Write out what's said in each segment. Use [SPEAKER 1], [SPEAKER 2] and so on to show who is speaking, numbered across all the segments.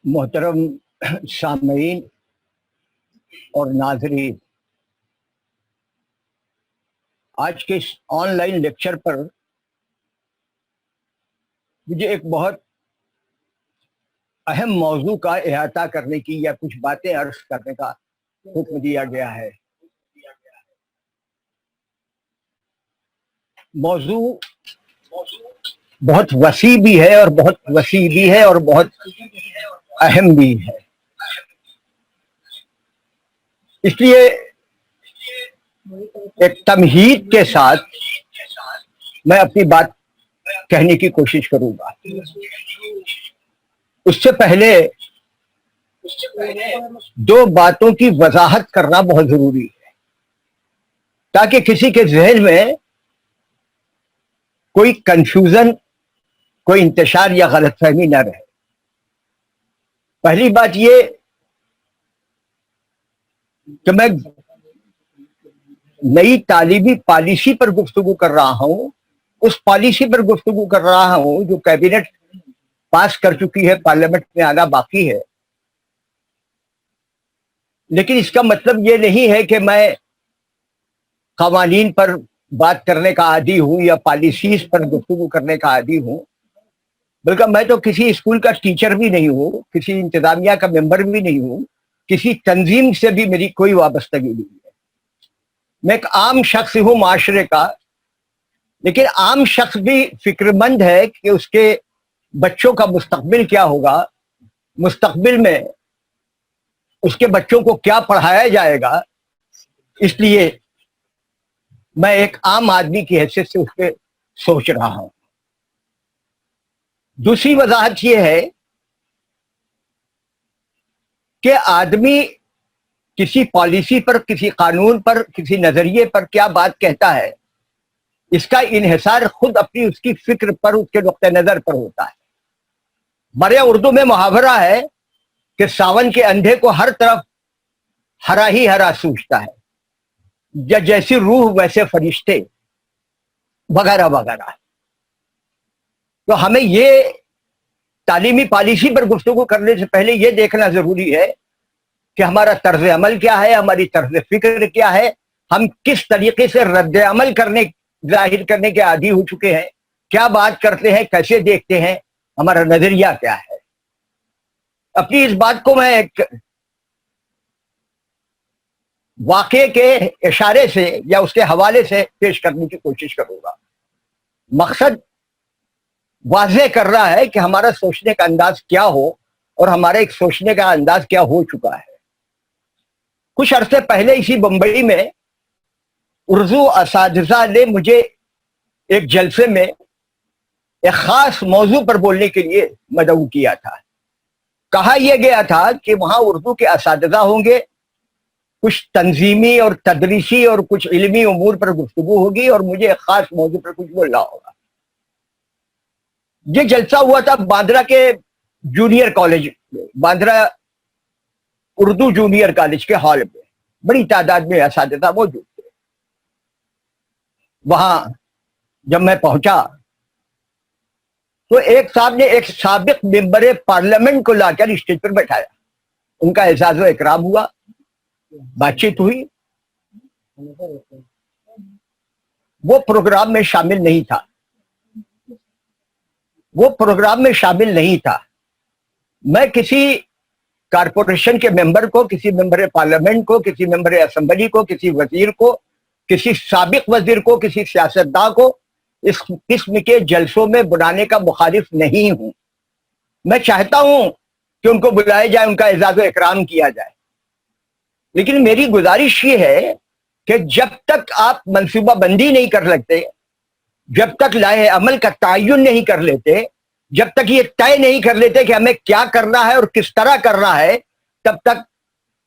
[SPEAKER 1] मोहतरम सामईन और नाजरीन, आज के इस ऑनलाइन लेक्चर पर मुझे एक बहुत अहम मौजू का अहाता करने की या कुछ बातें अर्ज करने का हुक्म दिया गया है। मौजू बहुत वसी भी है और बहुत वसी भी है और बहुत अहम भी है, इसलिए एक तमहीद के साथ मैं अपनी बात कहने की कोशिश करूंगा। उससे पहले दो बातों की वजाहत करना बहुत जरूरी है, ताकि किसी के जहन में कोई कंफ्यूजन, कोई इंतशार या गलतफहमी न रहे। पहली बात ये कि मैं नई तालीमी पॉलिसी पर गुफ्तगू कर रहा हूं, उस पॉलिसी पर गुफ्तगू कर रहा हूं जो कैबिनेट पास कर चुकी है, पार्लियामेंट में आना बाकी है। लेकिन इसका मतलब ये नहीं है कि मैं कवानीन पर बात करने का आदी हूं या पॉलिसीज पर गुफ्तगू करने का आदी हूं, बल्कि मैं तो किसी स्कूल का टीचर भी नहीं हूं, किसी इंतजामिया का मेंबर भी नहीं हूं, किसी तंजीम से भी मेरी कोई वाबस्तगी नहीं है। मैं एक आम शख्स हूं माशरे का, लेकिन आम शख्स भी फिक्रमंद है कि उसके बच्चों का मुस्तकबिल क्या होगा, मुस्तकबिल में उसके बच्चों को क्या पढ़ाया जाएगा। इसलिए मैं एक आम आदमी की हैसियत से उस पर सोच रहा हूं। दूसरी वजाहत यह है कि आदमी किसी पॉलिसी पर, किसी कानून पर, किसी नजरिए पर क्या बात कहता है, इसका इन्हिसार खुद अपनी उसकी फिक्र पर, उसके नुक्ते नजर पर होता है। हमारे उर्दू में मुहावरा है कि सावन के अंधे को हर तरफ हरा ही हरा सूझता है, या जैसी रूह वैसे फरिश्ते, वगैरह वगैरह। तो हमें ये तालीमी पॉलिसी पर गुफ्तगू करने से पहले ये देखना जरूरी है कि हमारा तर्ज अमल क्या है, हमारी तर्ज फिक्र क्या है, हम किस तरीके से रद्द अमल करने, जाहिर करने के आदी हो चुके हैं, क्या बात करते हैं, कैसे देखते हैं, हमारा नजरिया क्या है। अपनी इस बात को मैं एक वाक़े के इशारे से या उसके हवाले से पेश करने की कोशिश करूंगा। मकसद वाज़ेह कर रहा है कि हमारा सोचने का अंदाज क्या हो और हमारे एक सोचने का अंदाज क्या हो चुका है। कुछ अरसे पहले इसी बंबई में उर्दू असातिज़ा ने मुझे एक जलसे में एक खास मौजू पर बोलने के लिए मदऊ किया था। कहा यह गया था कि वहां उर्दू के असातिज़ा होंगे, कुछ तंजीमी और तदरीसी और कुछ इल्मी उमूर पर गुफ्तगू होगी और मुझे एक खास मौजू पर कुछ बोलना होगा। ये जलसा हुआ था बांद्रा के जूनियर कॉलेज में, बांद्रा उर्दू जूनियर कॉलेज के हॉल में बड़ी तादाद में असातिज़ा मौजूद थे। वहां जब मैं पहुंचा तो एक साहब ने एक साबिक मेंबर पार्लियामेंट को लाकर स्टेज पर बैठाया, उनका एजाज़ व इकराम हुआ, बातचीत हुई। वो प्रोग्राम में शामिल नहीं था, वो प्रोग्राम में शामिल नहीं था। मैं किसी कारपोरेशन के मेंबर को, किसी मेंबर पार्लियामेंट को, किसी मेंबर असेंबली को, किसी वजीर को, किसी साबिक वजीर को, किसी सियासतदान को इस किस्म के जलसों में बुलाने का मुखालिफ नहीं हूं। मैं चाहता हूं कि उनको बुलाया जाए, उनका एजाज़ व इकराम किया जाए, लेकिन मेरी गुजारिश ये है کہ جب تک آپ منصوبہ بندی نہیں کر لیتے، جب تک لائحہ عمل کا تعین نہیں کر لیتے، جب تک یہ طے نہیں کر لیتے کہ ہمیں کیا کرنا ہے اور کس طرح کرنا ہے، تب تک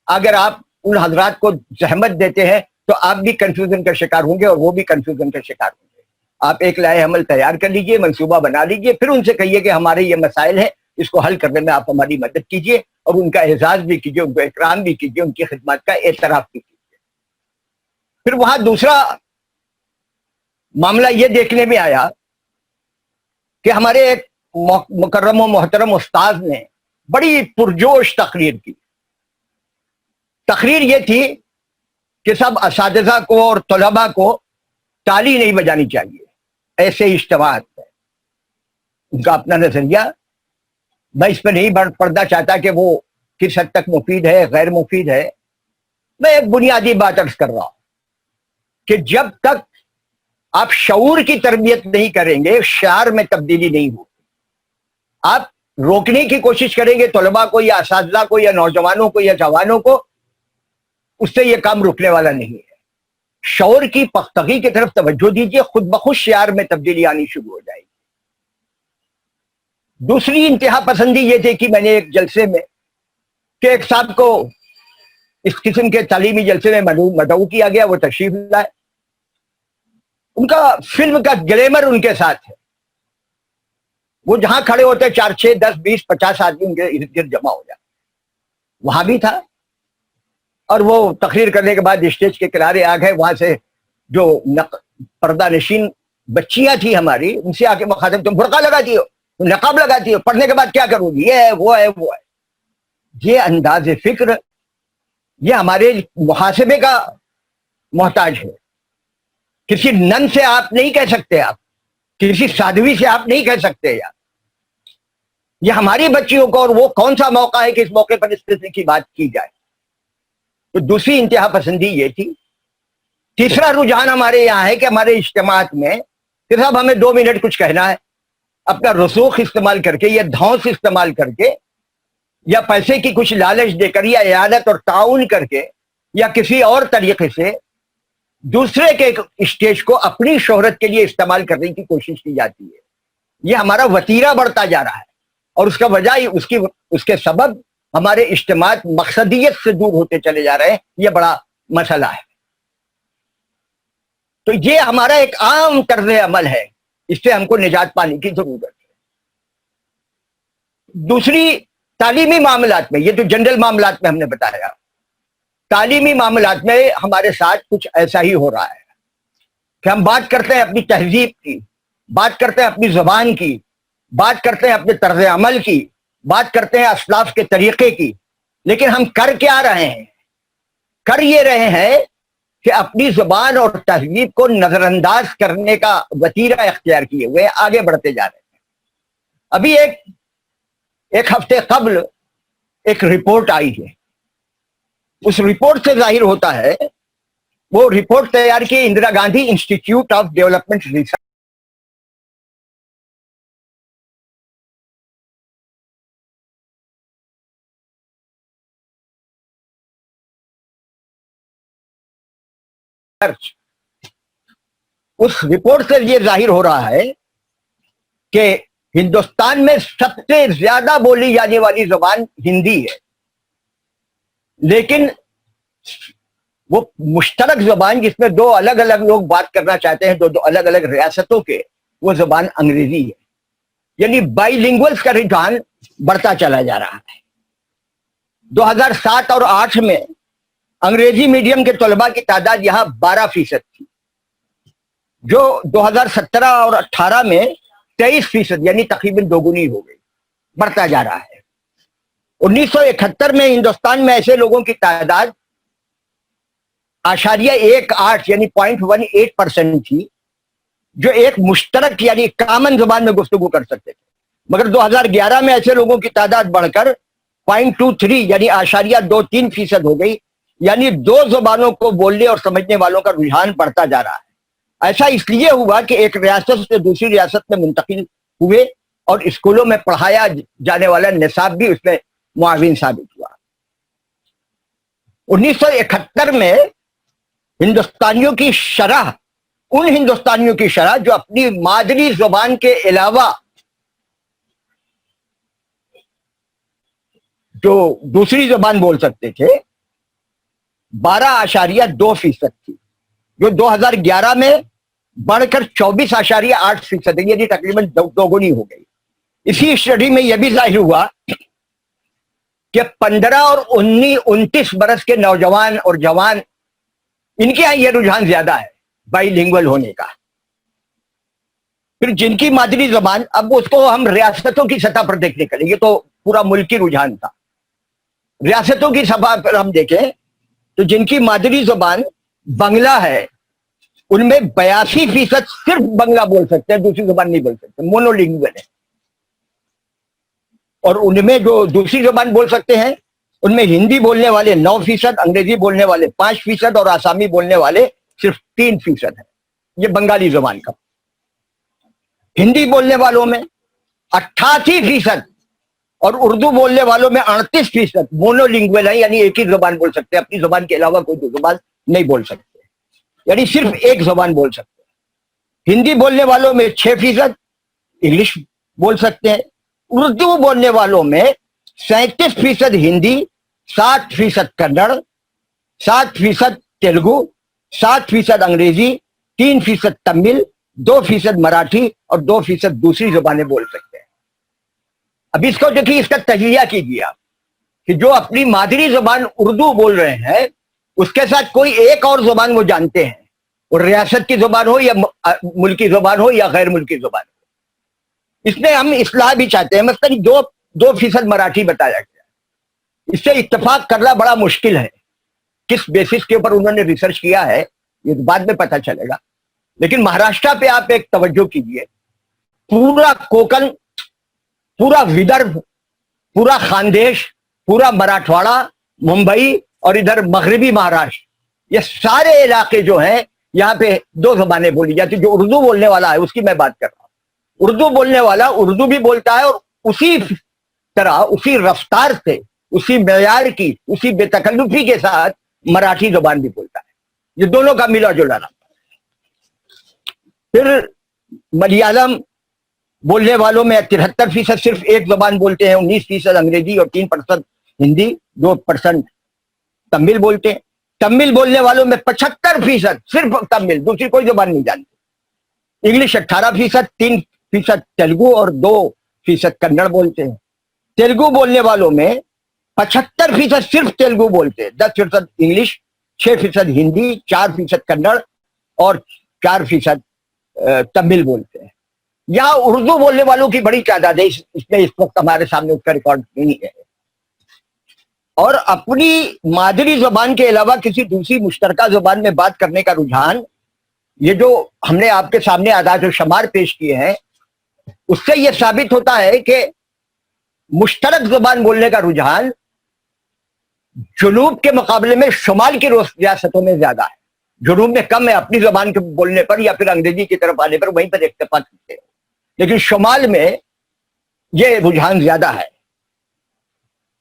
[SPEAKER 1] اگر آپ ان حضرات کو زحمت دیتے ہیں تو آپ بھی کنفیوژن کا شکار ہوں گے اور وہ بھی کنفیوژن کا شکار ہوں گے۔ آپ ایک لائحہ عمل تیار کر لیجئے، منصوبہ بنا لیجئے، پھر ان سے کہیے کہ ہمارے یہ مسائل ہیں، اس کو حل کرنے میں آپ ہماری مدد کیجئے، اور ان کا اعزاز بھی کیجئے، ان کو اکرام بھی کیجئے، ان کی خدمات کا اعتراف بھی کیجئے۔ پھر وہاں دوسرا معاملہ یہ دیکھنے میں آیا کہ ہمارے ایک مکرم و محترم استاذ نے بڑی پرجوش تقریر کی۔ تقریر یہ تھی کہ سب اساتذہ کو اور طلباء کو تالی نہیں بجانی چاہیے ایسے اجتماعات میں۔ ان کا اپنا نظریہ، میں اس پہ نہیں پردہ چاہتا کہ وہ کس حد تک مفید ہے غیر مفید ہے، میں ایک بنیادی بات عرض کر رہا ہوں کہ جب تک آپ شعور کی تربیت نہیں کریں گے شعار میں تبدیلی نہیں ہوگی۔ آپ روکنے کی کوشش کریں گے طلباء کو یا اساتذہ کو یا نوجوانوں کو یا جوانوں کو، اس سے یہ کام رکنے والا نہیں ہے۔ شعور کی پختگی کی طرف توجہ دیجئے، خود بخود شعار میں تبدیلی آنی شروع ہو جائے گی۔ دوسری انتہا پسندی یہ تھی کہ میں نے ایک جلسے میں کہ ایک صاحب کو اس قسم کے تعلیمی جلسے میں مدعو کیا گیا، وہ تشریف لائے، ان کا فلم کا گلیمر ان کے ساتھ ہے، وہ جہاں کھڑے ہوتے 4 6 10 20 50 آدمی ان کے ارد گرد جمع ہو جاتے، وہاں بھی تھا، اور وہ تقریر کرنے کے بعد اسٹیج کے کنارے آ گئے، وہاں سے جو پردہ نشین بچیاں تھیں ہماری، ان سے آ کے مخاطب، تم برقع لگاتی ہو، تم نقاب لگاتی ہو، پڑھنے کے بعد کیا کرو گی، یہ ہے وہ ہے وہ ہے۔ یہ انداز فکر یہ ہمارے محاسبے کا محتاج ہے۔ کسی نن سے آپ نہیں کہہ سکتے، آپ کسی سادھوی سے آپ نہیں کہہ سکتے، یہ ہماری بچیوں کو، اور وہ کون سا موقع ہے کہ اس موقع پر اس قسم کی بات کی جائے۔ تو دوسری انتہا پسندی یہ تھی۔ تیسرا رجحان ہمارے یہاں ہے کہ ہمارے اجتماعات میں کہ صاحب ہمیں 2 منٹ کچھ کہنا ہے، اپنا رسوخ استعمال کر کے یا دھونس استعمال کر کے یا پیسے کی کچھ لالچ دے کر یا اعانت اور تعاون کر کے یا کسی اور طریقے سے دوسرے کے اسٹیج کو اپنی شہرت کے لیے استعمال کرنے کی کوشش کی جاتی ہے۔ یہ ہمارا وتیرہ بڑھتا جا رہا ہے، اور اس کا وجہ اس کے سبب ہمارے اجتماعات مقصدیت سے دور ہوتے چلے جا رہے ہیں۔ یہ بڑا مسئلہ ہے۔ تو یہ ہمارا ایک عام طرز عمل ہے، اس سے ہم کو نجات پانے کی ضرورت ہے۔ دوسری تعلیمی معاملات میں، یہ تو جنرل معاملات میں ہم نے بتایا، تعلیمی معاملات میں ہمارے ساتھ کچھ ایسا ہی ہو رہا ہے کہ ہم بات کرتے ہیں اپنی تہذیب کی، بات کرتے ہیں اپنی زبان کی، بات کرتے ہیں اپنے طرز عمل کی، بات کرتے ہیں اسلاف کے طریقے کی، لیکن ہم کر کیا رہے ہیں؟ کر یہ رہے ہیں کہ اپنی زبان اور تہذیب کو نظر انداز کرنے کا وتیرہ اختیار کیے ہوئے آگے بڑھتے جا رہے ہیں۔ ابھی ایک ہفتے قبل ایک رپورٹ آئی ہے، اس رپورٹ سے ظاہر ہوتا ہے، وہ رپورٹ تیار کی Indira Gandhi institute of development research اس رپورٹ سے یہ ظاہر ہو رہا ہے کہ ہندوستان میں سب سے زیادہ بولی جانے والی زبان ہندی ہے، لیکن وہ مشترک زبان جس میں 2 الگ الگ لوگ بات کرنا چاہتے ہیں، 2 الگ الگ ریاستوں کے، وہ زبان انگریزی ہے۔ یعنی بائی لنگولز کا رجحان بڑھتا چلا جا رہا ہے۔ 2007 اور 2008 میں انگریزی میڈیم کے طلباء کی تعداد یہاں 12% تھی، جو 2017 اور 18 میں 23%، یعنی تقریباً دوگنی ہو گئی، بڑھتا جا رہا ہے۔ 1971 میں ہندوستان میں ایسے لوگوں کی تعداد 0.18 یعنی 0.18% تھی جو ایک مشترک یعنی کامن زبان میں گفتگو کر سکتے تھے، مگر 2011 میں ایسے لوگوں کی تعداد بڑھ کر 0.23 یعنی 0.23% ہو گئی، یعنی 2 زبانوں کو بولنے اور سمجھنے والوں کا رجحان بڑھتا جا رہا ہے۔ ایسا اس لیے ہوا کہ ایک ریاست سے دوسری ریاست میں منتقل ہوئے اور اسکولوں میں پڑھایا جانے والا نصاب بھی اس میں معاون ثابت ہوا۔ 1971 میں हिंदुस्तानियों की शरह, उन हिंदुस्तानियों की शरह जो अपनी मादरी जुबान के अलावा जो दूसरी जुबान बोल सकते थे 12.2% थी, जो 2011 में बढ़कर 24.8%, यानी तकरीबन दोगुनी हो गई। इसी स्टडी में यह भी जाहिर हुआ कि 15 और 19-29 बरस के नौजवान और जवान, इनके यहां यह रुझान ज्यादा है बाइलिंगुअल होने का। फिर जिनकी मादरी जबान, अब उसको हम रियासतों की सतह पर देखने के लिए, ये तो पूरा मुल्की रुझान था। रियासतों की सतह पर हम देखें तो जिनकी मादरी जबान बंगला है, उनमें 82% सिर्फ बंगला बोल सकते हैं, दूसरी जुबान नहीं बोल सकते, मोनोलिंगुअल है। और उनमें जो दूसरी जुबान बोल सकते हैं, उनमें हिंदी बोलने वाले 9%, अंग्रेजी बोलने वाले 5% और आसामी बोलने वाले सिर्फ 3% है। ये बंगाली जुबान का। हिंदी बोलने वालों में 88% और उर्दू बोलने वालों में 38% मोनोलिंगुअल है, यानी एक ही जुबान बोल सकते हैं, अपनी जुबान के अलावा कोई जुबान नहीं बोल सकते, यानी सिर्फ एक जुबान बोल सकते हैं। हिंदी बोलने वालों में 6% इंग्लिश बोल सकते हैं। उर्दू बोलने वालों में 37% हिंदी, 60% कन्नड़, 60% तेलुगु, 60% अंग्रेजी, 3% तमिल, 2% मराठी और 2% दूसरी जुबानें बोल सकते हैं। अब इसको देखिए, इसका तजिया कीजिए आप कि जो अपनी मादरी जुबान उर्दू बोल रहे हैं, उसके साथ कोई एक और जुबान वो जानते हैं, और रियासत की जुबान हो या मुल्की जुबान हो या गैर मुल्की जुबान हो। इसमें हम इस्लाह भी चाहते हैं। मसलन 2% मराठी बताया गया, इससे इत्तेफाक करना बड़ा मुश्किल है। किस बेसिस के ऊपर उन्होंने रिसर्च किया है ये बाद में पता चलेगा, लेकिन महाराष्ट्र पे आप एक तवज्जो कीजिए। पूरा कोकण, पूरा विदर्भ, पूरा खानदेश, पूरा मराठवाड़ा, मुंबई और इधर मगरबी महाराष्ट्र, ये सारे इलाके जो हैं, यहाँ पे 2 जुबानें बोली जाती। जो उर्दू बोलने वाला है उसकी मैं बात कर रहा हूँ। उर्दू बोलने वाला उर्दू भी बोलता है और उसी तरह, उसी रफ्तार से, उसी मेयार की, उसी बेतकल्लुफी के साथ मराठी जुबान भी बोलता है। ये दोनों का मिला जुला नाता। फिर मलयालम बोलने वालों में 73% सिर्फ एक जुबान बोलते हैं, 19% अंग्रेजी और 3% हिंदी, 2% तमिल बोलते हैं। तमिल बोलने वालों में 75% सिर्फ तमिल, दूसरी कोई जुबान नहीं जानते। इंग्लिश 18%, 3% तेलुगु और 2% कन्नड़ बोलते हैं। तेलुगु बोलने वालों में 75% सिर्फ तेलुगु बोलते हैं, 10% इंग्लिश, 6% हिंदी, 4% कन्नड़ और 4% तमिल बोलते हैं। यहाँ उर्दू बोलने वालों की बड़ी तादाद है, इसमें इस वक्त हमारे सामने उसका रिकॉर्ड नहीं है। और अपनी मादरी जुबान के अलावा किसी दूसरी मुश्तरका जुबान में बात करने का रुझान, ये जो हमने आपके सामने आदाद और शुमार पेश किए हैं, उससे यह साबित होता है कि मुश्तरक जुबान बोलने का रुझान जुनूब के मुकाबले में शुमाल की रियासतों में ज्यादा है। जुनूब में कम है, अपनी जुबान के बोलने पर या फिर अंग्रेजी की तरफ आने पर वहीं पर इत्तेफाक करते हैं, लेकिन शुमाल में यह रुझान ज्यादा है।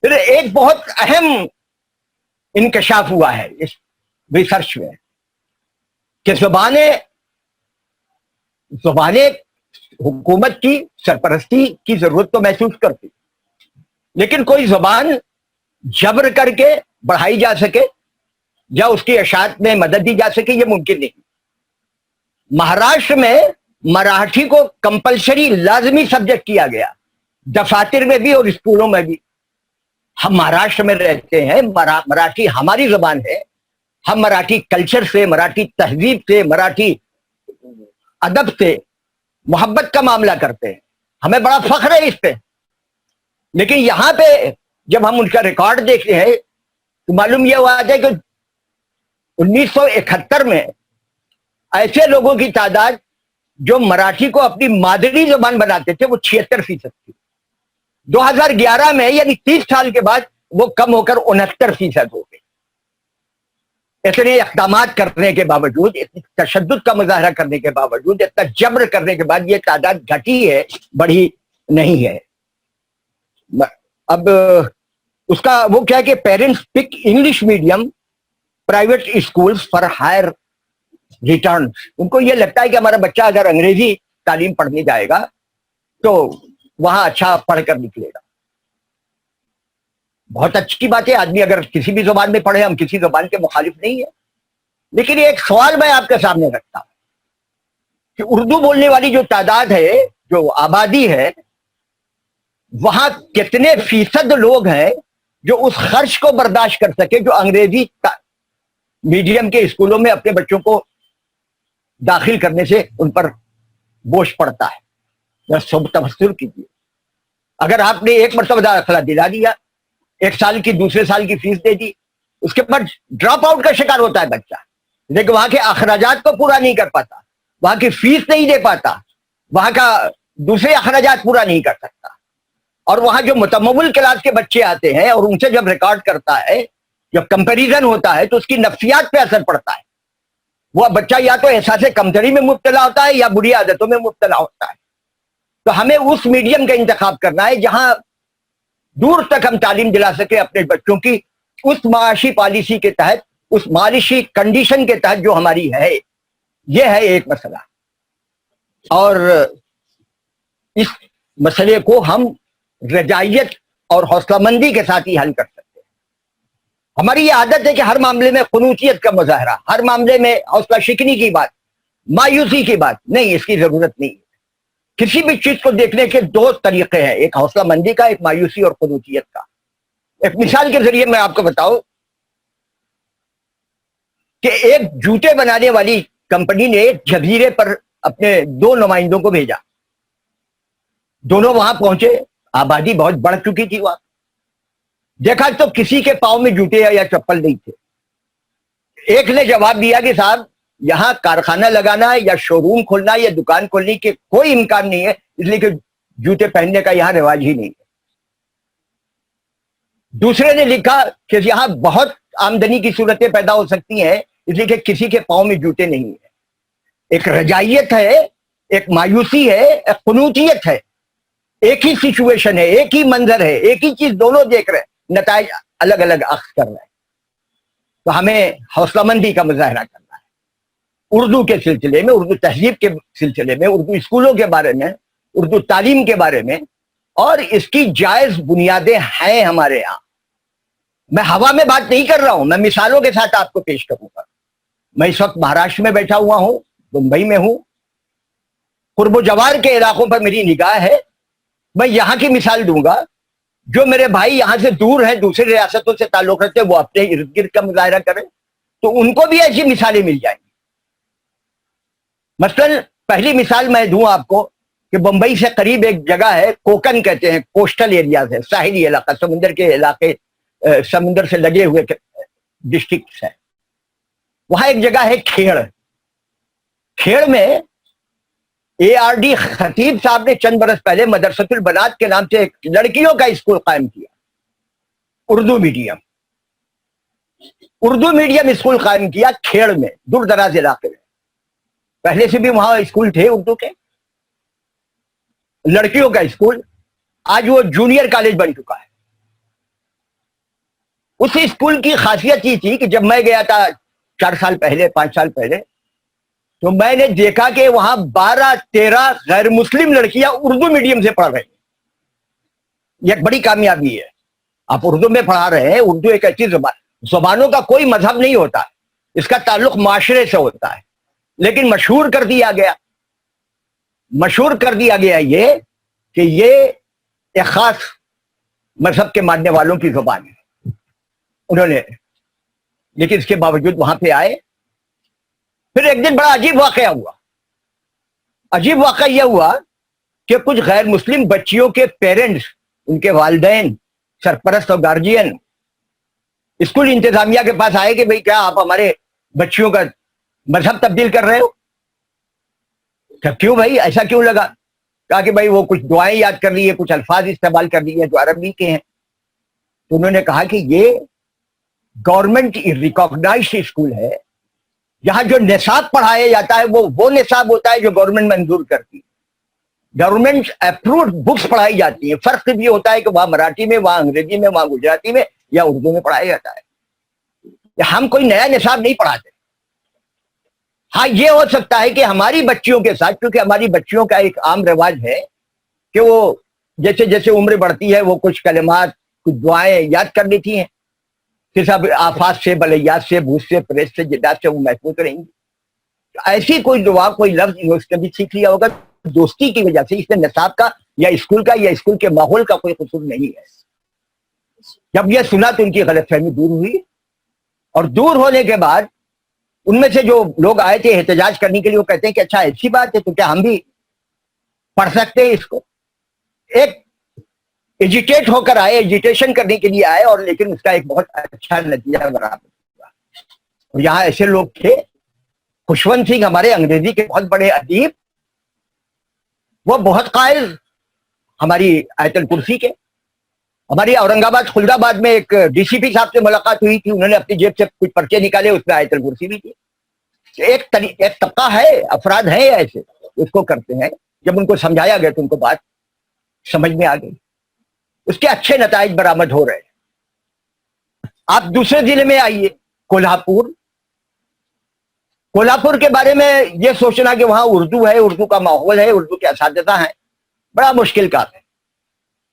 [SPEAKER 1] फिर एक बहुत अहम इंकशाफ हुआ है इस रिसर्च में कि जुबानें हुकूमत की सरपरस्ती की जरूरत तो महसूस करती, लेकिन कोई जुबान जबर करके बढ़ाई जा सके या उसकी अशात में मदद दी जा सके, यह मुमकिन नहीं। महाराष्ट्र में मराठी को कंपलसरी लाजमी सब्जेक्ट किया गया, दफातर में भी और स्कूलों में भी। हम महाराष्ट्र में रहते हैं, मराठी हमारी जुबान है, हम मराठी कल्चर से, मराठी तहजीब से, मराठी अदब से मोहब्बत का मामला करते हैं, हमें बड़ा फख्र है इस पे। लेकिन यहां पे जब हम उनका रिकॉर्ड देखते हैं तो मालूम यह हुआ है कि 1971 में ऐसे लोगों की तादाद जो मराठी को अपनी मादरी जुबान बनाते थे वो 76% थी। 2011 में यानी 30 साल के बाद वो कम होकर 69% हो गई। इतने इक़दामात करने के बावजूद, इतनी तशद्दुद का मुजाहरा करने के बावजूद, इतना जबर करने के बाद ये तादाद घटी है, बढ़ी नहीं है। अब उसका वो क्या है कि parents pick English medium private schools for higher return. उनको ये लगता है कि हमारा बच्चा अगर अंग्रेजी तालीम पढ़ने जाएगा तो वहां अच्छा पढ़कर निकलेगा। बहुत अच्छी बात है, आदमी अगर किसी भी जुबान में पढ़े, हम किसी जुबान के मुखालिफ नहीं है, लेकिन एक सवाल मैं आपके सामने रखता हूं कि उर्दू बोलने वाली जो तादाद है, जो आबादी है, वहां कितने फीसद लोग हैं जो उस खर्च को बर्दाश्त कर सके जो अंग्रेजी मीडियम के स्कूलों में अपने बच्चों को दाखिल करने से उन पर बोझ पड़ता है। तवस्सुर कीजिए, अगर आपने एक मरतबा दाखिला दिला दिया, एक साल की दूसरे साल की फीस दे दी, उसके बाद ड्रॉप आउट का शिकार होता है बच्चा, लेकिन वहां के अखराजात को पूरा नहीं कर पाता, वहां की फीस नहीं दे पाता, वहां का दूसरे अखराजात पूरा नहीं कर सकता। और वहां जो मुतमव्विल क्लास के बच्चे आते हैं और उनसे जब रिकॉर्ड करता है, जब कंपैरिजन होता है, तो उसकी नफ्सियात पे असर पड़ता है। वह बच्चा या तो एहसास कमतरी में मुब्तला होता है या बुरी आदतों में मुब्तला होता है। तो हमें उस मीडियम का इंतखाब करना है जहां दूर तक हम तालीम दिला सके अपने बच्चों की, उस माशी पॉलिसी के तहत, उस माशी कंडीशन के तहत जो हमारी है। यह है एक मसला, और इस मसले को हम रजायत और हौसलामंदी के साथ ही हल कर सकते हैं। हमारी ये आदत है कि हर मामले में क़ुनूतियत का मुजाहरा, हर मामले में हौसला शिकनी की बात, मायूसी की बात नहीं, इसकी जरूरत नहीं है। किसी भी चीज को देखने के दो तरीके हैं, एक हौसलामंदी का, एक मायूसी और क़ुनूतियत का। एक मिसाल के जरिए मैं आपको बताऊं कि एक जूते बनाने वाली कंपनी ने जजीरे पर अपने 2 नुमाइंदों को भेजा। दोनों वहां पहुंचे, आबादी बहुत बढ़ चुकी थी वहां। देखा तो किसी के पांव में जूते या चप्पल नहीं थे। एक ने जवाब दिया कि साहब, यहां कारखाना लगाना है या शोरूम खोलना है या दुकान खोलने के कोई इम्कान नहीं है, इसलिए कि जूते पहनने का यहां रिवाज ही नहीं है। दूसरे ने लिखा कि यहां बहुत आमदनी की सूरतें पैदा हो सकती हैं, इसलिए कि किसी के पांव में जूते नहीं है। एक रजाइयत है, एक मायूसी है, एक क़ुनूतियत है। एक ही सिचुएशन है, एक ही मंजर है, एक ही चीज दोनों देख रहे हैं, नताइज अलग अलग अख्स कर रहे हैं। तो हमें हौसलामंदी का मुजाहरा करना है उर्दू के सिलसिले में, उर्दू तहजीब के सिलसिले में, उर्दू स्कूलों के बारे में, उर्दू तालीम के बारे में, और इसकी जायज बुनियादें हैं हमारे यहाँ। मैं हवा में बात नहीं कर रहा हूं, मैं मिसालों के साथ आपको पेश करूंगा। मैं इस वक्त महाराष्ट्र में बैठा हुआ हूं, मुंबई में हूं, कुर्ब जवार के इलाकों पर मेरी निगाह है। मैं यहां की मिसाल दूंगा, जो मेरे भाई यहां से दूर हैं, दूसरी रियासतों से ताल्लुक रखते हैं, वो अपने इर्द गिर्द का मुजाहरा करें तो उनको भी ऐसी मिसालें मिल जाएंगी। मसलन पहली मिसाल मैं दूं आपको कि मुंबई से करीब एक जगह है, कोकन कहते हैं, कोस्टल एरियाज है, साहिली इलाका, समुद्र के इलाके, समुद्र से लगे हुए डिस्ट्रिक्ट है। वहां एक जगह है खेड़। खेड़ में ARD खतीब साहब ने चंद बरस पहले मदरसतुल बनात के नाम से एक लड़कियों का स्कूल कायम किया, Urdu medium. Urdu medium school कायम किया खेड़ में, दूर दराज इलाके में। पहले से भी वहां स्कूल थे उर्दू के, लड़कियों का स्कूल। आज वो जूनियर कॉलेज बन चुका है। उस स्कूल की खासियत ये थी कि जब मैं गया था 4 साल पहले, 5 साल पहले, तो मैंने देखा कि वहां 12-13 गैर मुस्लिम लड़कियां उर्दू मीडियम से पढ़ रही हैं। यह एक बड़ी कामयाबी है। आप उर्दू में पढ़ा रहे हैं। उर्दू एक ऐसी जुबानों का कोई मजहब नहीं होता, इसका ताल्लुक माशरे से होता है, लेकिन मशहूर कर दिया गया ये कि ये एक खास मजहब के मानने वालों की जुबान है। उन्होंने, लेकिन इसके बावजूद वहां पे आए। फिर एक दिन बड़ा अजीब वाकया हुआ। अजीब वाकया यह हुआ कि कुछ गैर मुस्लिम बच्चियों के पेरेंट्स, उनके वालिदैन, सरपरस्त और गार्जियन स्कूल इंतजामिया के पास आए कि भाई क्या आप हमारे बच्चियों का मजहब तब्दील कर रहे हो? क्या, क्यों भाई, ऐसा क्यों लगा? कहा कि भाई वो कुछ दुआएं याद कर रही है, कुछ अल्फाज इस्तेमाल कर रही है जो अरबी के हैं। तो उन्होंने कहा कि ये गवर्नमेंट रिकॉग्नाइज्ड स्कूल है, यहां जो निसाब पढ़ाया जाता है वो निसाब होता है जो गवर्नमेंट मंजूर करती है। गवर्नमेंट अप्रूव्ड बुक्स पढ़ाई जाती है। फर्क भी होता है कि वहां मराठी में, वहां अंग्रेजी में, वहां गुजराती में या उर्दू में पढ़ाया जाता है। ہم کوئی نیا نصاب نہیں پڑھاتے. ہاں یہ ہو سکتا ہے کہ ہماری بچیوں کے ساتھ، کیونکہ ہماری بچیوں کا ایک عام رواج ہے کہ وہ جیسے جیسے عمر بڑھتی ہے وہ کچھ کلمات، کچھ دعائیں یاد کر لیتی ہیں، پھر سب آفات سے، بلیات سے، بھوت سے، پریت سے، جدات سے وہ محفوظ رہیں گی. ایسی کوئی دعا، کوئی لفظ اس نے بھی سیکھ لیا ہوگا دوستی کی وجہ سے. اس میں نصاب کا یا اسکول کے ماحول کا کوئی قصور نہیں ہے. جب یہ سنا تو ان کی غلط فہمی دور ہوئی، اور دور ہونے کے بعد ان میں سے جو لوگ آئے تھے احتجاج کرنے کے لیے، وہ کہتے ہیں کہ اچھا ایسی بات ہے تو کیا ہم بھی پڑھ سکتے ہیں اس کو. ایک ایجیٹیٹ ہو کر آئے، ایجیٹیشن کرنے کے لیے آئے، اور لیکن اس کا ایک بہت اچھا نتیجہ برآمد ہوا. اور یہاں ایسے لوگ تھے، خوشونت سنگھ ہمارے انگریزی کے بہت بڑے ادیب، وہ بہت قائل ہماری آیت الکرسی کے. ہماری اورنگ آباد خلد آباد میں ایک ڈی سی پی صاحب سے ملاقات ہوئی تھی، انہوں نے اپنی جیب سے کچھ پرچے نکالے، اس میں آیت الکرسی بھی تھی. ایک طبقہ ہے، افراد ہیں ایسے اس کو کرتے ہیں. جب ان کو سمجھایا گیا تو ان کو بات سمجھ میں آ گئی، اس کے اچھے نتائج برآمد ہو رہے ہیں. آپ دوسرے ضلع میں آئیے، کولہاپور. کولہاپور کے بارے میں یہ سوچنا کہ وہاں اردو ہے، اردو کا ماحول ہے، اردو کے اساتذہ ہیں، بڑا مشکل کام ہے.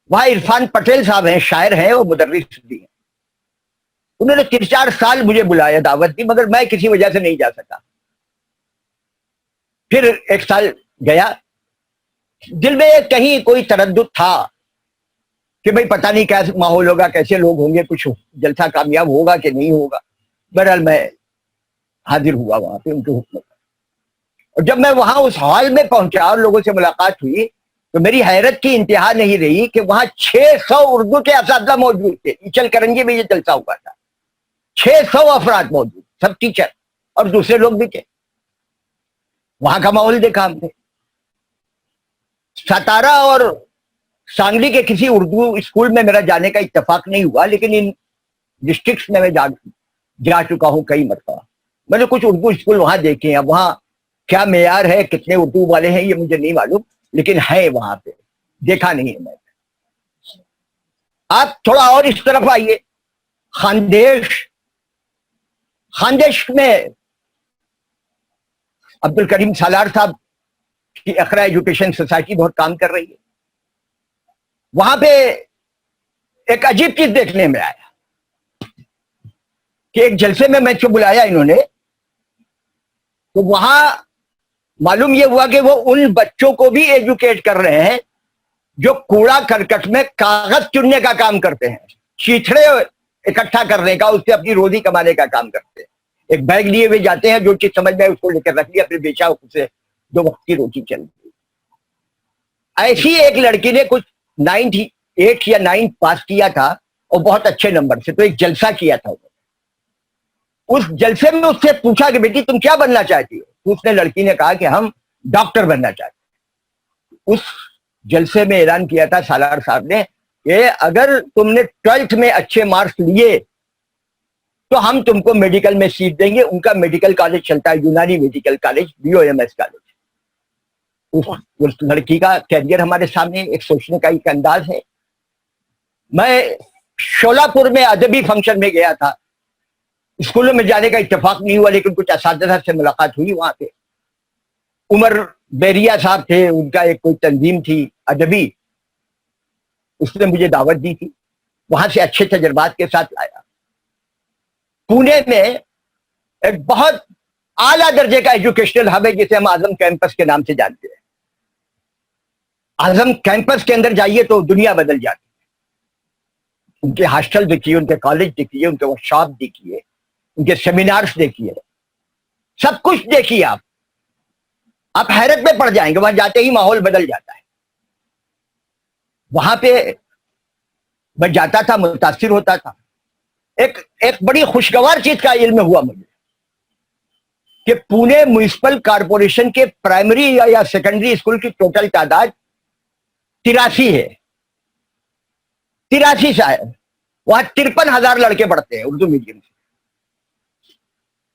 [SPEAKER 1] وہاں عرفان پٹیل صاحب ہیں، شاعر ہیں، وہ مدرس بھی ہیں. انہوں نے 3-4 سال مجھے بلایا، دعوت دی، مگر میں کسی وجہ سے نہیں جا سکا. پھر ایک سال گیا، دل میں کہیں کوئی تردد تھا کہ بھئی پتہ نہیں کیسے ماحول ہوگا، کیسے لوگ ہوں گے، کچھ جلسہ کامیاب ہوگا کہ نہیں ہوگا. بہرحال میں حاضر ہوا وہاں پہ ان کے حکم پر. اور جب میں وہاں اس ہال میں پہنچا اور لوگوں سے ملاقات ہوئی تو میری حیرت کی انتہا نہیں رہی کہ وہاں 600 اردو کے اساتذہ موجود تھے. ایچل کرنجی میں یہ جلسہ ہوا تھا. 600 افراد موجود، سب ٹیچر اور دوسرے لوگ بھی تھے. وہاں کا ماحول دیکھا ہم نے. ستارہ اور سانگلی کے کسی اردو اسکول میں میرا جانے کا اتفاق نہیں ہوا، لیکن ان ڈسٹرکٹس میں جا چکا ہوں کئی مرتبہ. میں نے کچھ اردو اسکول وہاں دیکھے ہیں. وہاں کیا معیار ہے، کتنے اردو والے ہیں، یہ مجھے نہیں معلوم، لیکن ہے وہاں پہ، دیکھا نہیں ہے میں. آپ تھوڑا اور اس طرف آئیے، خاندیش میں عبد الکریم سالار صاحب کی اقرا ایجوکیشن سوسائٹی بہت کام کر رہی ہے. وہاں پہ ایک عجیب چیز دیکھنے میں آیا کہ ایک جلسے میں مجھ کو بلایا انہوں نے، تو وہاں معلوم یہ ہوا کہ وہ ان بچوں کو بھی ایجوکیٹ کر رہے ہیں جو کوڑا کرکٹ میں کاغذ چننے کا کام کرتے ہیں، چیتھڑے اکٹھا کرنے کا، اس سے اپنی روزی کمانے کا کام کرتے ہیں. ایک بیگ لیے ہوئے جاتے ہیں، جو چیز سمجھ میں اس کو لے کر رکھ لیا، پھر بیچا، اس سے 2 وقت کی روٹی چل رہی. ایسی ایک لڑکی نے کچھ 8 یا 9 پاس کیا تھا اور بہت اچھے نمبر سے، تو ایک جلسہ کیا تھا. اس جلسے میں اس سے پوچھا کہ بیٹی تم کیا بننا چاہتی ہو؟ تو اس نے لڑکی نے کہا کہ ہم ڈاکٹر بننا چاہتے ہیں. اس جلسے میں اعلان کیا تھا سالار صاحب نے کہ اگر تم نے 12th میں اچھے مارکس لیے تو ہم تم کو میڈیکل میں سیٹ دیں گے. ان کا میڈیکل کالج چلتا ہے، یونانی میڈیکل کالج، BOMS کالج. اس لڑکی کا کیریئر ہمارے سامنے، ایک سوچنے کا ایک انداز ہے. میں شولاپور میں ادبی فنکشن میں گیا تھا، اسکولوں میں جانے کا اتفاق نہیں ہوا، لیکن کچھ اساتذہ سے ملاقات ہوئی. وہاں پہ عمر بیریا صاحب تھے، ان کا ایک کوئی تنظیم تھی ادبی، اس نے مجھے دعوت دی تھی. وہاں سے اچھے تجربات کے ساتھ لایا. پونے میں ایک بہت اعلیٰ درجے کا ایجوکیشنل ہب ہے جسے ہم اعظم کیمپس کے نام سے جانتے ہیں. اعظم کیمپس کے اندر جائیے تو دنیا بدل جاتی ہے. ان کے ہاسٹل دیکھیے، ان کے کالج دیکھیے، ان کے ورک شاپ دیکھیے، ان کے سیمینارز دیکھیے، سب کچھ دیکھیے. آپ حیرت میں پڑ جائیں گے. وہاں جاتے ہی ماحول بدل جاتا ہے. وہاں پہ میں جاتا تھا، متاثر ہوتا تھا. ایک بڑی خوشگوار چیز کا علم ہوا مجھے کہ پونے میونسپل کارپوریشن کے پرائمری یا سیکنڈری اسکول کی ٹوٹل تعداد 83 ہے. 83 شاید. وہاں 53,000 لڑکے پڑھتے ہیں اردو میڈیم سے.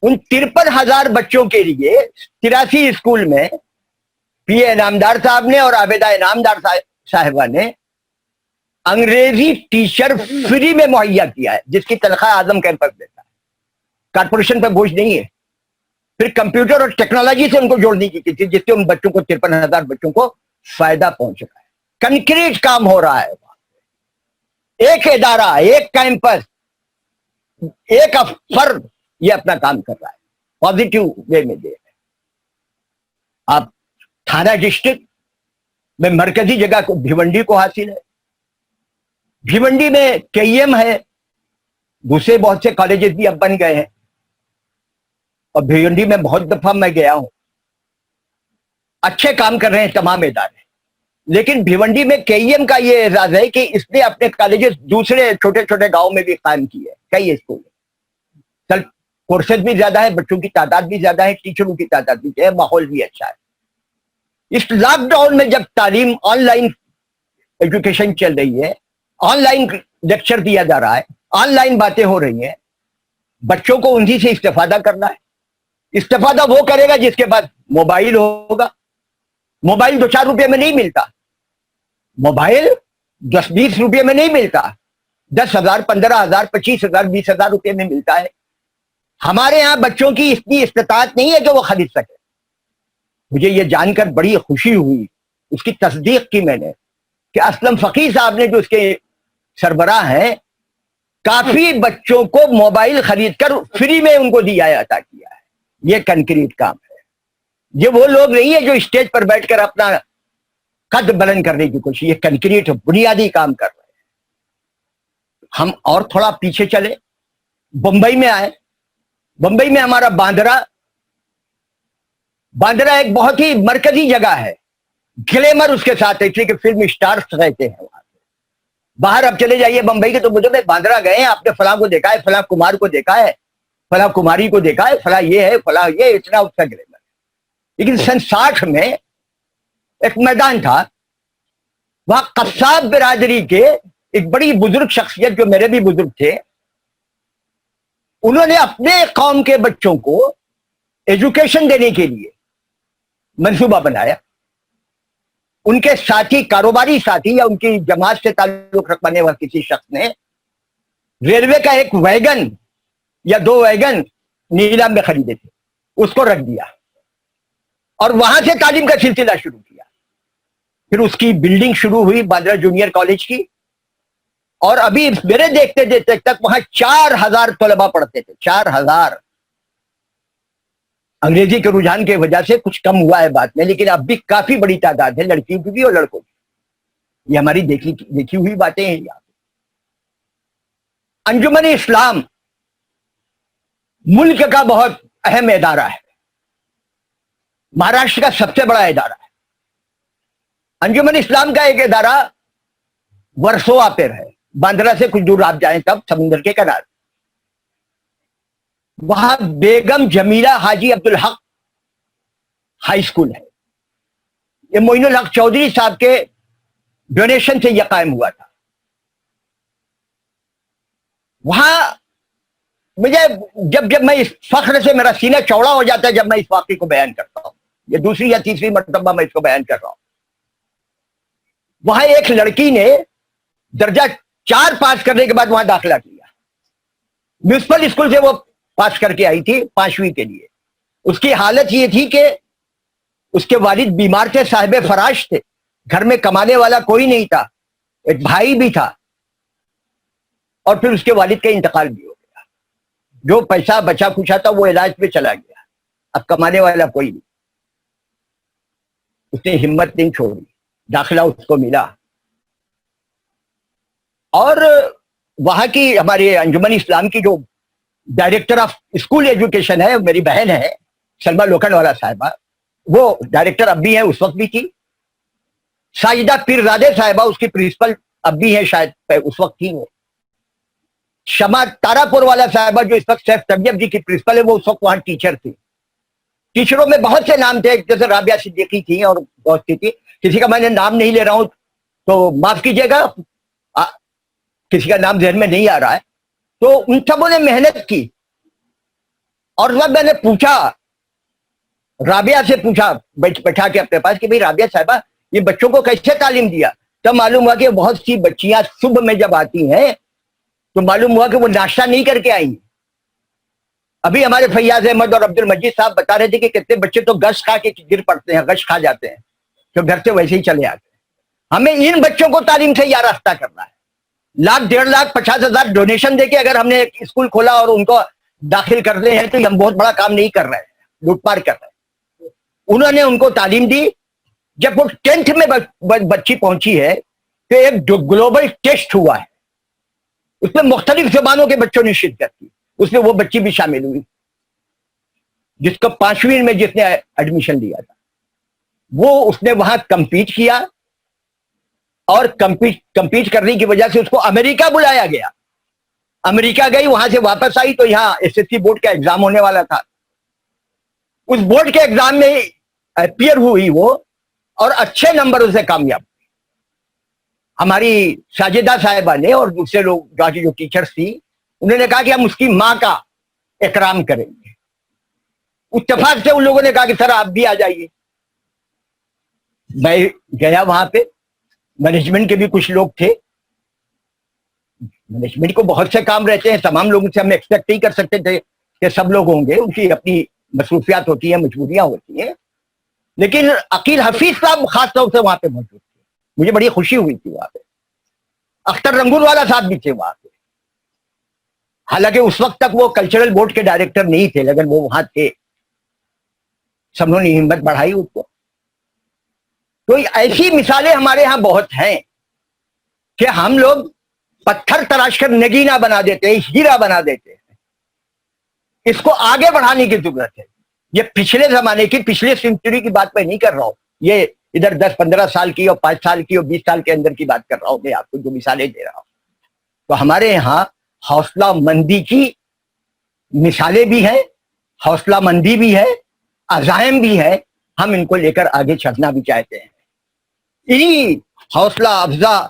[SPEAKER 1] ان 53,000 بچوں کے لیے 83 اسکول میں پی اے انعامدار صاحب نے اور عابدہ انعامدار صاحبہ نے انگریزی ٹیچر فری میں مہیا کیا ہے، جس کی تنخواہ اعظم کیمپس دیتا ہے. कारपोरेशन पर बोझ नहीं है। फिर कंप्यूटर और टेक्नोलॉजी से उनको जोड़ने की चीज, जिससे उन बच्चों को 53,000 बच्चों को फायदा पहुंच रहा है। कंक्रीट काम हो रहा है, एक इदारा, एक कैंपस, एक अफसर ये अपना काम कर रहा है, पॉजिटिव वे में दे रहे हैं। आप थाना डिस्ट्रिक्ट में मरकजी जगह को भिवंडी को हासिल है, भिवंडी में केईएम है, दूसरे बहुत से कॉलेजेस भी अब बन गए हैं, और भिवंडी में बहुत दफा मैं गया हूं, अच्छे काम कर रहे हैं तमाम इदारे। लेकिन भिवंडी में केईएम का ये एजाज है कि इसने अपने कॉलेजेस दूसरे छोटे छोटे गांव में भी कायम किए, कई स्कूल, कल कोर्सेज भी ज्यादा है, बच्चों की तादाद भी ज्यादा है, टीचरों की तादाद भी है, माहौल भी अच्छा है। इस लॉकडाउन में जब तालीम ऑनलाइन एजुकेशन चल रही है, ऑनलाइन लेक्चर दिया जा रहा है, ऑनलाइन बातें हो रही हैं, बच्चों को उन्हीं से इस्तेफादा करना है। इस्तेफादा वो करेगा जिसके पास मोबाइल होगा। मोबाइल 2-4 रुपए में नहीं मिलता, मोबाइल 10-20 रुपए में नहीं मिलता, 10,000, 15,000, 25,000, 20,000 रुपए में मिलता है। हमारे यहां बच्चों की इतनी इस्तेताअत नहीं है कि वो खरीद सके। मुझे ये जानकर बड़ी खुशी हुई, उसकी तस्दीक की मैंने, कि असलम फकीर साहब ने जो उसके सरबराह हैं, काफी बच्चों को मोबाइल खरीद कर फ्री में उनको दिया अता किया है। ये कंक्रीट काम है। ये वो लोग नहीं है जो स्टेज पर बैठकर अपना कद बुलंद करने की कोशिश, ये कंक्रीट बुनियादी काम कर रहे हैं। हम और थोड़ा पीछे चले, बंबई में आए। बंबई में हमारा बांद्रा एक बहुत ही मरकजी जगह है, ग्लैमर उसके साथ है, क्योंकि फिल्म स्टार्स रहते हैं वहां पे। बाहर अब चले जाइए बंबई के तो मुझे भाई बांद्रा गए हैं, आपने फलां को देखा है, फलां कुमार को देखा है, फलां कुमारी को देखा है, फलां ये है, फलां ये, इतना उसका ग्लैमर। लेकिन सन 60 में एक मैदान था, वहां कस्साब बिरादरी के एक बड़ी बुजुर्ग शख्सियत, जो मेरे भी बुजुर्ग थे, उन्होंने अपने कौम के बच्चों को एजुकेशन देने के लिए मंसूबा बनाया। उनके साथी, कारोबारी साथी या उनकी जमात से ताल्लुक रखने वाले किसी शख्स ने रेलवे का एक वैगन या 2 वैगन नीलाम में खरीदे थे, उसको रख दिया और वहां से तालीम का सिलसिला शुरू किया। फिर उसकी बिल्डिंग शुरू हुई बांद्रा जूनियर कॉलेज की, और अभी मेरे देखते देखते तक वहां 4,000 तलबा पढ़ते थे, 4,000। अंग्रेजी के रुझान के वजह से कुछ कम हुआ है बाद में, लेकिन अब भी काफी बड़ी तादाद है, लड़कियों की भी और लड़कों की। ये हमारी देखी हुई बातें हैं। यहाँ अंजुमन इस्लाम मुल्क का बहुत अहम इदारा है, महाराष्ट्र का सबसे बड़ा इदारा है। अंजुमन इस्लाम का एक इदारा वर्सोवा पे है, बांद्रा से कुछ दूर आप जाएं तब, समुद्र के किनारे। वहां बेगम जमीला हाजी अब्दुल हक हाई स्कूल है। ये मोइनुल हक चौधरी साहब के डोनेशन से यह कायम हुआ था। वहां मुझे जब मैं इस फख्र से मेरा सीना चौड़ा हो जाता है जब मैं इस वाक़े को बयान करता हूं। ये दूसरी या तीसरी मरतबा मैं इसको बयान कर रहा हूं। वहां एक लड़की ने दर्जा 4 पास करने के बाद वहां दाखिला किया। म्यूनिसिपल स्कूल से वो पास करके आई थी 5वीं के लिए। उसकी हालत ये थी कि उसके वालिद बीमार थे, साहिब फराश थे, घर में कमाने वाला कोई नहीं था, एक भाई भी था, और फिर उसके वालिद का इंतकाल भी हो गया। जो पैसा बचा खुचा था वो इलाज पे चला गया, अब कमाने वाला कोई नहीं। उसने हिम्मत नहीं छोड़ी, दाखिला उसको मिला। और वहां की हमारे अंजुमन इस्लाम की जो डायरेक्टर ऑफ स्कूल एजुकेशन है, मेरी बहन है सलमा लोखंडवाला साहिबा, वो डायरेक्टर अब भी है, उस वक्त भी थी। साजिदा पीरजादे साहिबा उसकी प्रिंसिपल अब भी है, शायद उस वक्त थी वो। शमा तारापुर वाला साहिबा जो इस वक्त सैफ तबियत जी की प्रिंसिपल है, वो उस वक्त वहां टीचर थी। टीचरों में बहुत से नाम थे, जैसे राबिया सिद्दीकी थी और बहुत सी थी। किसी का मैंने नाम नहीं ले रहा हूं तो माफ कीजिएगा, किसी का नाम ज़हन में नहीं आ रहा है। तो उन सबों ने मेहनत की। और जब मैंने पूछा, राबिया से पूछा बैठा के अपने पास कि भाई राबिया साहिबा ये बच्चों को कैसे तालीम दिया, तब मालूम हुआ कि बहुत सी बच्चियां सुबह में जब आती हैं तो मालूम हुआ कि वो नाश्ता नहीं करके आई, ابھی ہمارے فیاض احمد اور عبد المجید صاحب بتا رہے تھے کہ کتنے بچے تو گش کھا کے گر پڑتے ہیں, گش کھا جاتے ہیں, جو گھر سے ویسے ہی چلے آتے ہیں. ہمیں ان بچوں کو تعلیم سے یا راستہ کرنا ہے. 1,00,000 1,50,000 50,000 ڈونیشن دے کے اگر ہم نے ایک اسکول کھولا اور ان کو داخل کر دے ہیں تو ہم بہت بڑا کام نہیں کر رہے ہیں, لوٹ پار کر رہے ہیں. انہوں نے ان کو تعلیم دی. جب وہ 10th میں بچی پہنچی ہے تو ایک گلوبل ٹیسٹ ہوا ہے, اس میں مختلف زبانوں کے بچوں نے شرکت کی, اس میں وہ بچی بھی شامل ہوئی جس کو 5ویں میں جس نے ایڈمیشن لیا تھا. وہ اس نے وہاں کمپیٹ کیا اور کمپیٹ کرنے کی وجہ سے اس کو امریکہ بلایا گیا. امریکہ گئی, وہاں سے واپس آئی تو یہاں SSC بورڈ کا ایگزام ہونے والا تھا. اس بورڈ کے ایگزام میں اپیئر ہوئی وہ اور اچھے نمبر سے کامیاب. ہماری ساجدہ صاحبہ نے اور دوسرے لوگ جو ٹیچرز تھی انہوں نے کہا کہ ہم اس کی ماں کا اکرام کریں گے. اتفاق سے ان لوگوں نے کہا کہ سر آپ بھی آ جائیے. میں گیا وہاں پہ, مینجمنٹ کے بھی کچھ لوگ تھے. مینجمنٹ کو بہت سے کام رہتے ہیں, تمام لوگوں سے ہم ایکسپیکٹ نہیں کر سکتے تھے کہ سب لوگ ہوں گے, ان کی اپنی مصروفیات ہوتی ہیں, مجبوریاں ہوتی ہیں. لیکن عقیل حفیظ صاحب خاص طور سے وہاں پہ موجود تھے, مجھے بڑی خوشی ہوئی تھی وہاں پہ. اختر رنگول والا صاحب بھی تھے وہاں پہ, حالانکہ اس وقت تک وہ کلچرل بورڈ کے ڈائریکٹر نہیں تھے لیکن وہ وہاں تھے. سب نے ہمت بڑھائی اس کو. تو ایسی مثالیں ہمارے ہاں بہت ہیں کہ ہم لوگ پتھر تراش کر نگینہ بنا دیتے ہیں, ہیرا بنا دیتے ہیں. اس کو آگے بڑھانے کی ضرورت ہے. یہ پچھلے زمانے کی, پچھلے سینچری کی بات میں نہیں کر رہا ہوں, یہ ادھر 10-15 سال کی اور 5 سال کی اور 20 سال کے اندر کی بات کر رہا ہوں. میں آپ کو جو مثالیں دے رہا ہوں تو ہمارے یہاں حوصلہ مندی کی مثالیں بھی ہیں, حوصلہ مندی بھی ہے, عزائم بھی ہے. ہم ان کو لے کر آگے چڑھنا بھی چاہتے ہیں. انہی حوصلہ افزا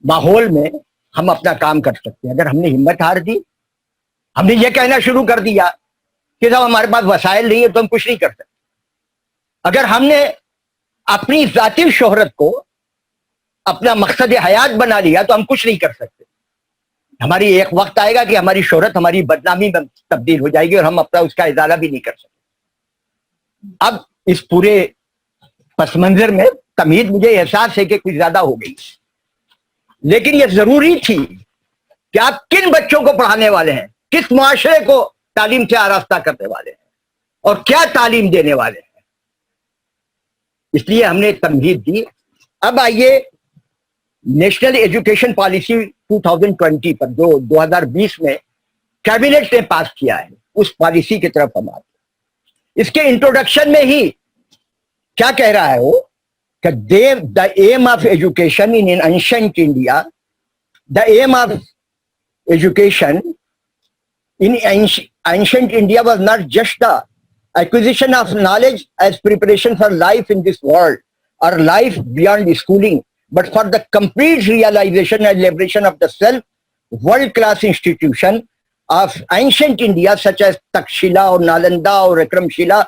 [SPEAKER 1] ماحول میں ہم اپنا کام کر سکتے ہیں. اگر ہم نے ہمت ہار دی, ہم نے یہ کہنا شروع کر دیا کہ صاحب ہمارے پاس وسائل نہیں ہے تو ہم کچھ نہیں کر سکتے, اگر ہم نے اپنی ذاتی شہرت کو اپنا مقصد حیات بنا لیا تو ہم کچھ نہیں کر سکتے. ہماری ایک وقت آئے گا کہ ہماری شہرت ہماری بدنامی میں تبدیل ہو جائے گی اور ہم اپنا اس کا ازالہ بھی نہیں کر سکتے. اب اس پورے پس منظر میں تمہید مجھے احساس ہے کہ کچھ زیادہ ہو گئی, لیکن یہ ضروری تھی کہ آپ کن بچوں کو پڑھانے والے ہیں, کس معاشرے کو تعلیم سے آراستہ کرنے والے ہیں اور کیا تعلیم دینے والے ہیں. اس لیے ہم نے تمہید دی. اب آئیے نیشنل ایجوکیشن پالیسی 2020 پر جو 2020 میں کیبنٹ نے پاس کیا ہے, اس پالیسی کی طرف ہم آتے ہیں. اس کے انٹروڈکشن میں ہی کیا کہہ رہا ہے وہ کہ the aim of education in ancient India, the aim of education in ancient India was not just the acquisition of knowledge as preparation for life in this world or life beyond schooling, but for the complete realization and liberation of the self. World-class institution of ancient India such as Takshila اور نالندہ اور اکرمشیلا,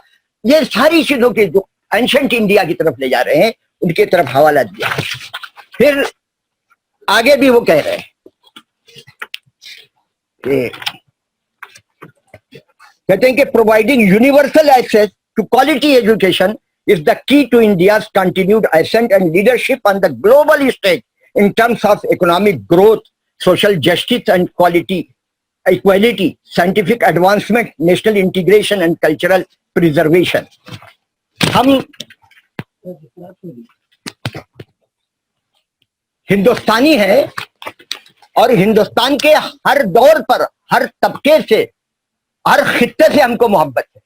[SPEAKER 1] یہ ساری چیزوں کے جو ancient India کی طرف لے جا رہے ہیں ان کی طرف حوالہ دیا. پھر آگے بھی وہ کہہ رہے ہیں کہ کہتے ہیں کہ providing universal access to quality education is the key to India's continued ascent and leadership on the global stage in terms of economic growth, social justice and equality, scientific advancement, national integration and cultural preservation. ہم ہندوستانی ہیں اور ہندوستان کے ہر دور پر, ہر طبقے سے, ہر خطے سے ہم کو محبت ہے.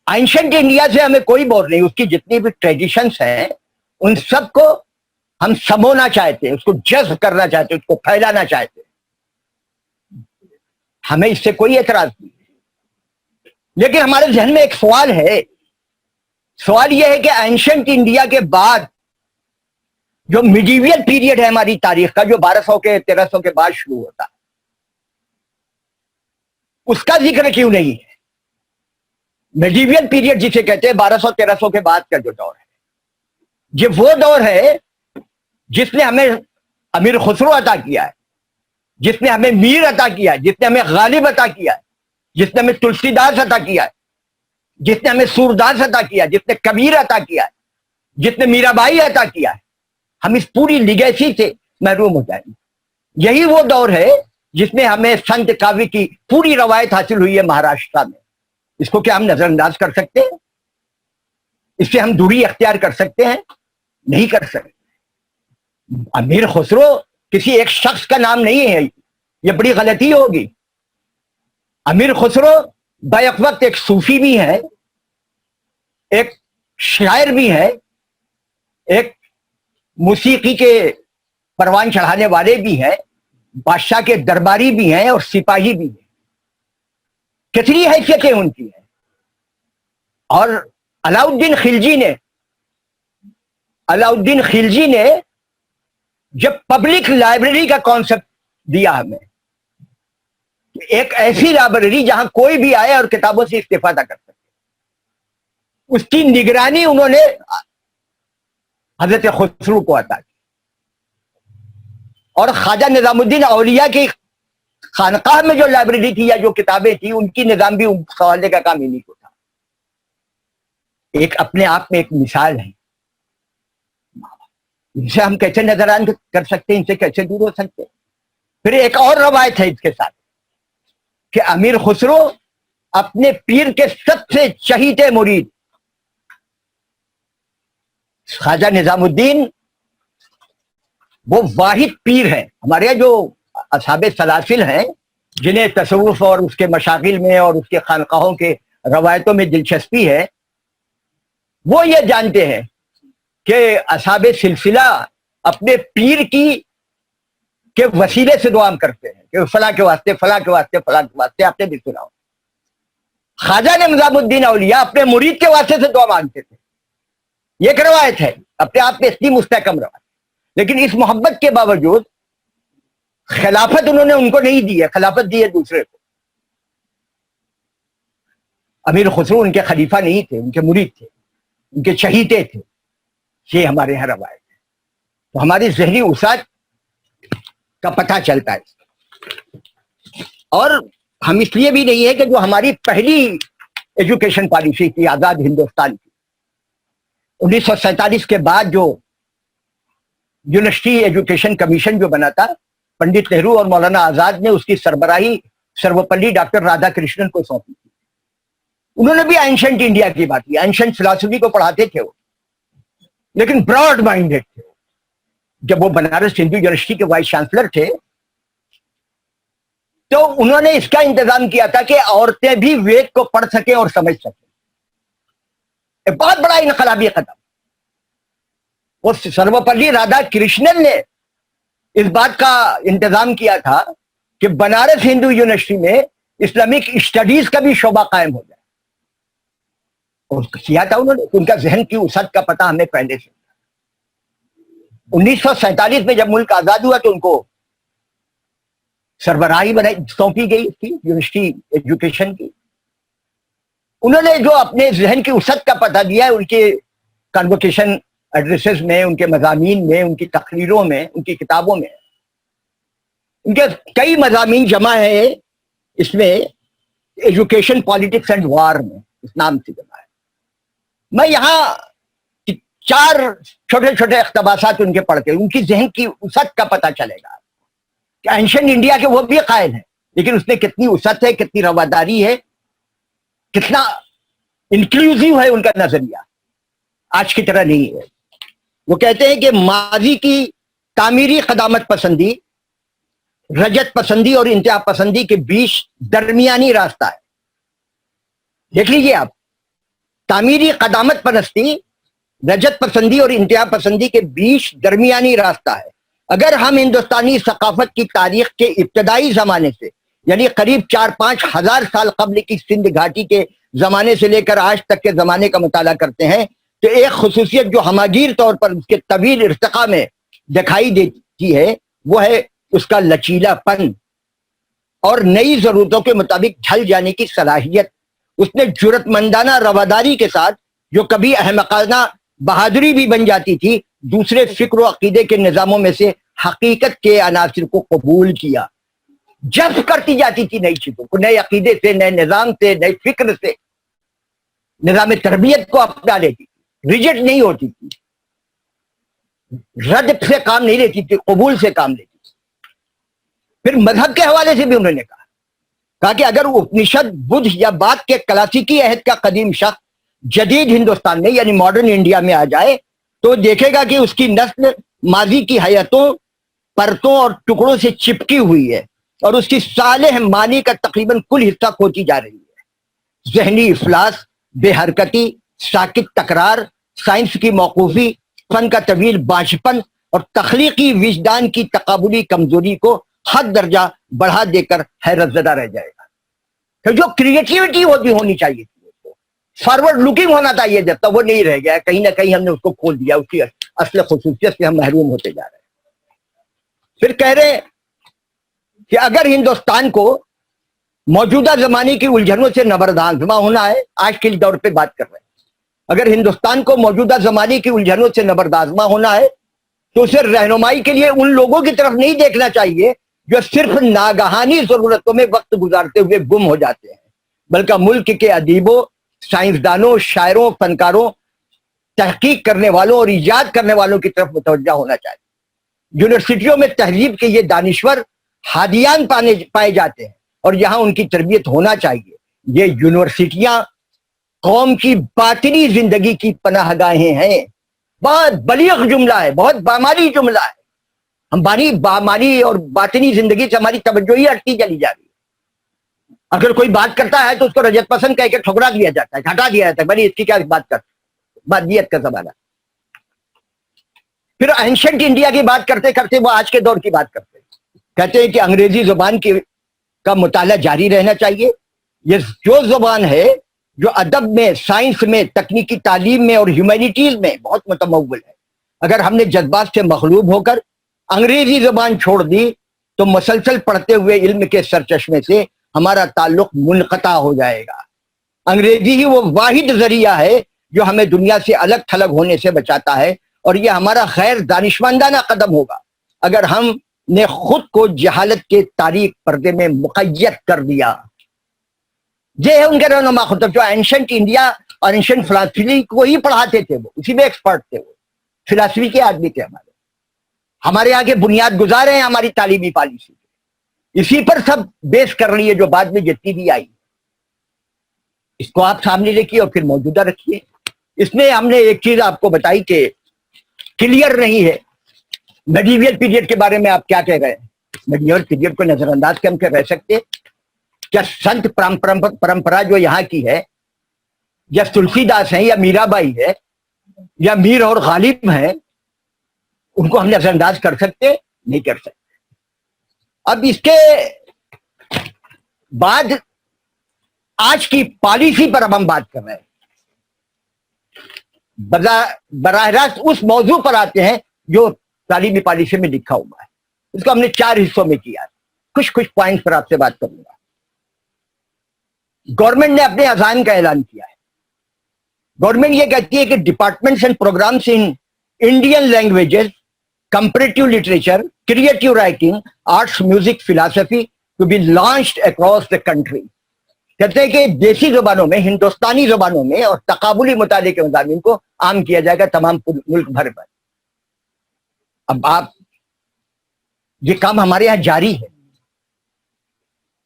[SPEAKER 1] اینشنٹ انڈیا سے ہمیں کوئی بور نہیں, اس کی جتنی بھی ٹریڈیشنز ہیں ان سب کو ہم سمونا چاہتے ہیں, اس کو جذب کرنا چاہتے ہیں, اس کو پھیلانا چاہتے ہیں. ہمیں اس سے کوئی اعتراض نہیں. لیکن ہمارے ذہن میں ایک سوال ہے, سوال یہ ہے کہ اینشنٹ انڈیا کے بعد جو میڈیویل پیریڈ ہے ہماری تاریخ کا, جو 1200 کے 1300 کے بعد شروع ہوتا ہے, اس کا ذکر کیوں نہیں ہے؟ میڈیویل پیریڈ جسے کہتے ہیں 1200-1300 کے بعد کا جو دور ہے, یہ وہ دور ہے جس نے ہمیں امیر خسرو عطا کیا ہے, جس نے ہمیں میر عطا کیا، جس نے ہمیں غالب عطا کیا، جس نے ہمیں تلسی داس عطا کیا، جس نے ہمیں سورداس عطا کیا، جس نے کبیر عطا کیا، جس نے میرا بائی عطا کیا ہے، ہم اس پوری لیگیسی سے محروم ہو جائیں گے۔ یہی وہ دور ہے جس میں ہمیں سنت کاوی کی پوری روایت حاصل ہوئی ہے مہاراشٹر میں۔ اس کو کیا ہم نظر انداز کر سکتے ہیں؟ اس سے ہم دوری اختیار کر سکتے ہیں؟ نہیں کر سکتے۔ امیر خسرو کسی ایک شخص کا نام نہیں ہے، یہ بڑی غلطی ہوگی۔ امیر خسرو بیک وقت ایک صوفی بھی ہے، ایک شاعر بھی ہے، ایک موسیقی کے پروان چڑھانے والے بھی ہیں، بادشاہ کے درباری بھی ہیں اور سپاہی بھی ہیں۔ کتنی حیثیتیں ان کی ہیں۔ اور علاؤالدین خلجی نے جب پبلک لائبریری کا کانسیپٹ دیا ہمیں، ایک ایسی لائبریری جہاں کوئی بھی آئے اور کتابوں سے استفادہ کر سکے، اس کی نگرانی انہوں نے حضرت خسرو کو عطا کی۔ اور خواجہ نظام الدین اولیاء کی خانقاہ میں جو لائبریری تھی یا جو کتابیں تھی، ان کی نظام بھی سنبھالنے کا کام انہی کو تھا۔ ایک اپنے آپ میں ایک مثال ہے۔ ان سے ہم کیسے نظرانداز کر سکتے ہیں، ان سے کیسے دور ہو سکتے ہیں؟ پھر ایک اور روایت ہے اس کے ساتھ کہ امیر خسرو اپنے پیر کے سب سے چہیتے مرید خواجہ نظام الدین وہ واحد پیر ہیں۔ ہمارے یہاں جو اصحاب سلاسل ہیں، جنہیں تصوف اور اس کے مشاغل میں اور اس کے خانقاہوں کے روایتوں میں دلچسپی ہے، وہ یہ جانتے ہیں کہ اصحاب سلسلہ اپنے پیر کے وسیلے سے دعا کرتے ہیں کہ فلاں کے واسطے، فلاں کے واسطے، فلاں کے واسطے۔ آپ نے بھی سنا ہو خواجہ نظام الدین اولیاء اپنے مرید کے واسطے سے دعا مانگتے تھے۔ یہ ایک روایت ہے، اپنے آپ میں اتنی مستحکم روایت، لیکن اس محبت کے باوجود خلافت انہوں نے ان کو نہیں دی ہے، خلافت دی ہے دوسرے کو۔ امیر خسرو ان کے خلیفہ نہیں تھے، ان کے مرید تھے، ان کے چہیتے تھے۔ یہ ہمارے یہاں روایت ہے۔ تو ہماری ذہنی وسعت کا پتہ چلتا ہے۔ اور ہم اس لیے بھی نہیں ہے کہ جو ہماری پہلی ایجوکیشن پالیسی تھی آزاد ہندوستان کی، 1947 کے بعد جو یونیورسٹی ایجوکیشن کمیشن جو بنا تھا، پنڈت نہرو اور مولانا آزاد نے اس کی سربراہی سروپلی ڈاکٹر رادھا کرشنن کو سونپی تھی۔ انہوں نے بھی اینشنٹ انڈیا کی بات کی، اینشنٹ فلاسفی کو پڑھاتے تھے وہ، لیکن براڈ مائنڈیڈ تھے۔ جب وہ بنارس ہندو یونیورسٹی کے وائس چانسلر تھے تو انہوں نے اس کا انتظام کیا تھا کہ عورتیں بھی وید کو پڑھ سکیں اور سمجھ سکیں۔ ایک بہت بڑا انقلابی قدم۔ وہ سروپلی رادھا کرشنن نے اس بات کا انتظام کیا تھا کہ بنارس ہندو یونیورسٹی میں اسلامک اسٹڈیز کا بھی شعبہ قائم ہو جائے، اور کیا تھا انہوں نے۔ ان کا ذہن کی وسعت کا پتہ ہمیں پہلے سے تھا۔ 1947 میں جب ملک آزاد ہوا تو ان کو سربراہی سونپی گئی اس کی یونیورسٹی ایجوکیشن کی۔ انہوں نے جو اپنے ذہن کی وسعت کا پتہ دیا ہے، ان کے کانوکیشن ایڈریسز میں، ان کے مضامین میں، ان کی تقریروں میں، ان کی کتابوں میں، ان کے کئی مضامین جمع ہیں اس میں، ایجوکیشن پالیٹکس اینڈ وار میں، اس نام سے جمع ہے۔ میں یہاں 4 چھوٹے چھوٹے اقتباسات ان کے پڑھتے ہیں، ان کی ذہن کی وسعت کا پتہ چلے گا کہ اینشنٹ انڈیا کے وہ بھی قائل ہیں، لیکن اس میں کتنی وسعت ہے، کتنی رواداری ہے، کتنا انکلوزیو ہے ان کا نظریہ، آج کی طرح نہیں ہے۔ وہ کہتے ہیں کہ ماضی کی تعمیری قدامت پسندی، رجت پسندی اور انتہا پسندی کے بیچ درمیانی راستہ ہے۔ دیکھ لیجیے آپ، تعمیری قدامت پرستی، رجت پسندی اور انتہا پسندی کے بیچ درمیانی راستہ ہے۔ اگر ہم ہندوستانی ثقافت کی تاریخ کے ابتدائی زمانے سے، یعنی قریب 4-5 ہزار سال قبل کی سندھ گھاٹی کے زمانے سے لے کر آج تک کے زمانے کا مطالعہ کرتے ہیں، تو ایک خصوصیت جو ہماگیر طور پر اس کے طویل ارتقاء میں دکھائی دیتی ہے، وہ ہے اس کا لچیلا پن اور نئی ضرورتوں کے مطابق ڈھل جانے کی صلاحیت۔ اس نے جرأت مندانہ رواداری کے ساتھ، جو کبھی احمقانہ بہادری بھی بن جاتی تھی، دوسرے فکر و عقیدے کے نظاموں میں سے حقیقت کے عناصر کو قبول کیا۔ जब्त करती जाती थी नई चीजों को, नए अकीदे से, नए निजाम से, नए फिक्र से, निजाम तरबियत को अपना लेती थी, रिजेक्ट नहीं होती थी, रद्द से काम नहीं लेती थी, कबूल से काम लेती थी। फिर मजहब के हवाले से भी उन्होंने कहा कि अगर उपनिषद, बुद्ध या बाद के क्लासिकी अहद का कदीम शख्स जदीद हिंदुस्तान में यानी मॉडर्न इंडिया में आ जाए तो देखेगा कि उसकी नस्ल माजी की हयातों, परतों और टुकड़ों से चिपकी हुई है और उसकी सालेह मानी का तकरीबन कुल हिस्सा खोती जा रही है। जहनी इफलास, बेहरकती, साकित तकरार, साइंस की मौकूफी, फन का तवील बाँझपन और तख्लीकी विजदान की तकाबुली कमजोरी को हद दर्जा बढ़ा देकर हैरतज़दा रह जाएगा। तो जो क्रिएटिविटी होनी चाहिए, फॉरवर्ड लुकिंग होना चाहिए, जब तक वो नहीं रह गया, कहीं ना कहीं हमने उसको खोल दिया, उसकी असल खुसूसियत से हम महरूम होते जा रहे हैं। फिर कह रहे हैं कि अगर हिंदुस्तान को मौजूदा जमाने की उलझनों से नबरदाजमा होना है, आज के दौर पे बात कर रहे हैं, अगर हिंदुस्तान को मौजूदा जमाने की उलझनों से नबरदाजमा होना है तो उसे रहनुमाई के लिए उन लोगों की तरफ नहीं देखना चाहिए जो सिर्फ नागहानी जरूरतों में वक्त गुजारते हुए गुम हो जाते हैं, बल्कि मुल्क के अदीबों, साइंसदानों, शायरों, फनकारों, तहकीक करने वालों और ईजाद करने वालों की तरफ मुतवज्जा होना चाहिए। यूनिवर्सिटियों में तहजीब के ये दानिश्वर हादियान पाए जाते हैं और यहाँ उनकी तरबियत होना चाहिए। ये यूनिवर्सिटियां कौम की बातिनी जिंदगी की पनाहगाहें हैं। बहुत बलीग जुमला है, बहुत बामानी जुमला है। हम बामानी और बातिनी जिंदगी से हमारी तवज्जो ही हटती चली जा रही है। अगर कोई बात करता है तो उसको रजत पसंद कह के ठुकरा दिया जाता है, हटा दिया जाता है, भाई इसकी क्या बात कर, बादियत का जमाना। फिर एंशिएंट इंडिया की बात करते करते वो आज के दौर की बात करते हैं, कहते हैं कि अंग्रेजी जुबान का मुताला जारी रहना चाहिए। ये जो जुबान है जो अदब में, साइंस में, तकनीकी तालीम में और ह्यूमैनिटीज में बहुत मुतमव्वल है, अगर हमने जज्बात से मखलूब होकर अंग्रेजी जुबान छोड़ दी तो मुसलसल पढ़ते हुए इल्म के सरचश्मे से हमारा ताल्लुक मुनक़ता हो जाएगा। अंग्रेजी ही वो वाहिद जरिया है जो हमें दुनिया से अलग थलग होने से बचाता है और यह हमारा खैर दानिशमंदाना कदम होगा अगर हमने खुद को जहालत के तारीक पर्दे में मुक़य्यद कर दिया। ये है उनके रहनुमा खुतब जो एंशिएंट इंडिया और एंशिएंट फिलासफी को ही पढ़ाते थे, वो उसी में एक्सपर्ट थे, वो फिलासफी के आदमी थे। हमारे यहाँ के बुनियाद गुजार हैं हमारी तालीमी पॉलिसी, इसी पर सब बेस कर रही है जो बाद में जितनी भी आई। इसको आप सामने रखिए और फिर मौजूदा रखिए। इसमें हमने एक चीज आपको बताई कि क्लियर नहीं है मेडिवल पीरियड के बारे में आप क्या कह रहे हैं। मेडिवल पीरियड को नजरअंदाज के हम क्या रह सकते? क्या संत परंपरा जो यहाँ की है, या तुलसीदास है, या मीराबाई है, या मीर और गालिब है, उनको हम नजरअंदाज कर सकते? नहीं कर सकते। अब इसके बाद आज की पॉलिसी पर अब हम बात कर रहे हैं। बराह रास्त उस मौजू पर आते हैं जो तालीमी पॉलिसी में लिखा हुआ है। इसको हमने 4 हिस्सों में किया है। कुछ पॉइंट्स पर आपसे बात करूंगा। गवर्नमेंट ने अपने अज़ाइम का ऐलान किया है। गवर्नमेंट ये कहती है कि departments and programmes in Indian languages, comparative literature, creative writing, arts, music, philosophy to be launched across the country. कहते हैं कि देसी जुबानों में, हिंदुस्तानी जुबानों में और तकाबुली मुताले के मज़ामीन को आम किया जाएगा तमाम मुल्क भर पर। अब आप, ये काम हमारे यहाँ जारी है,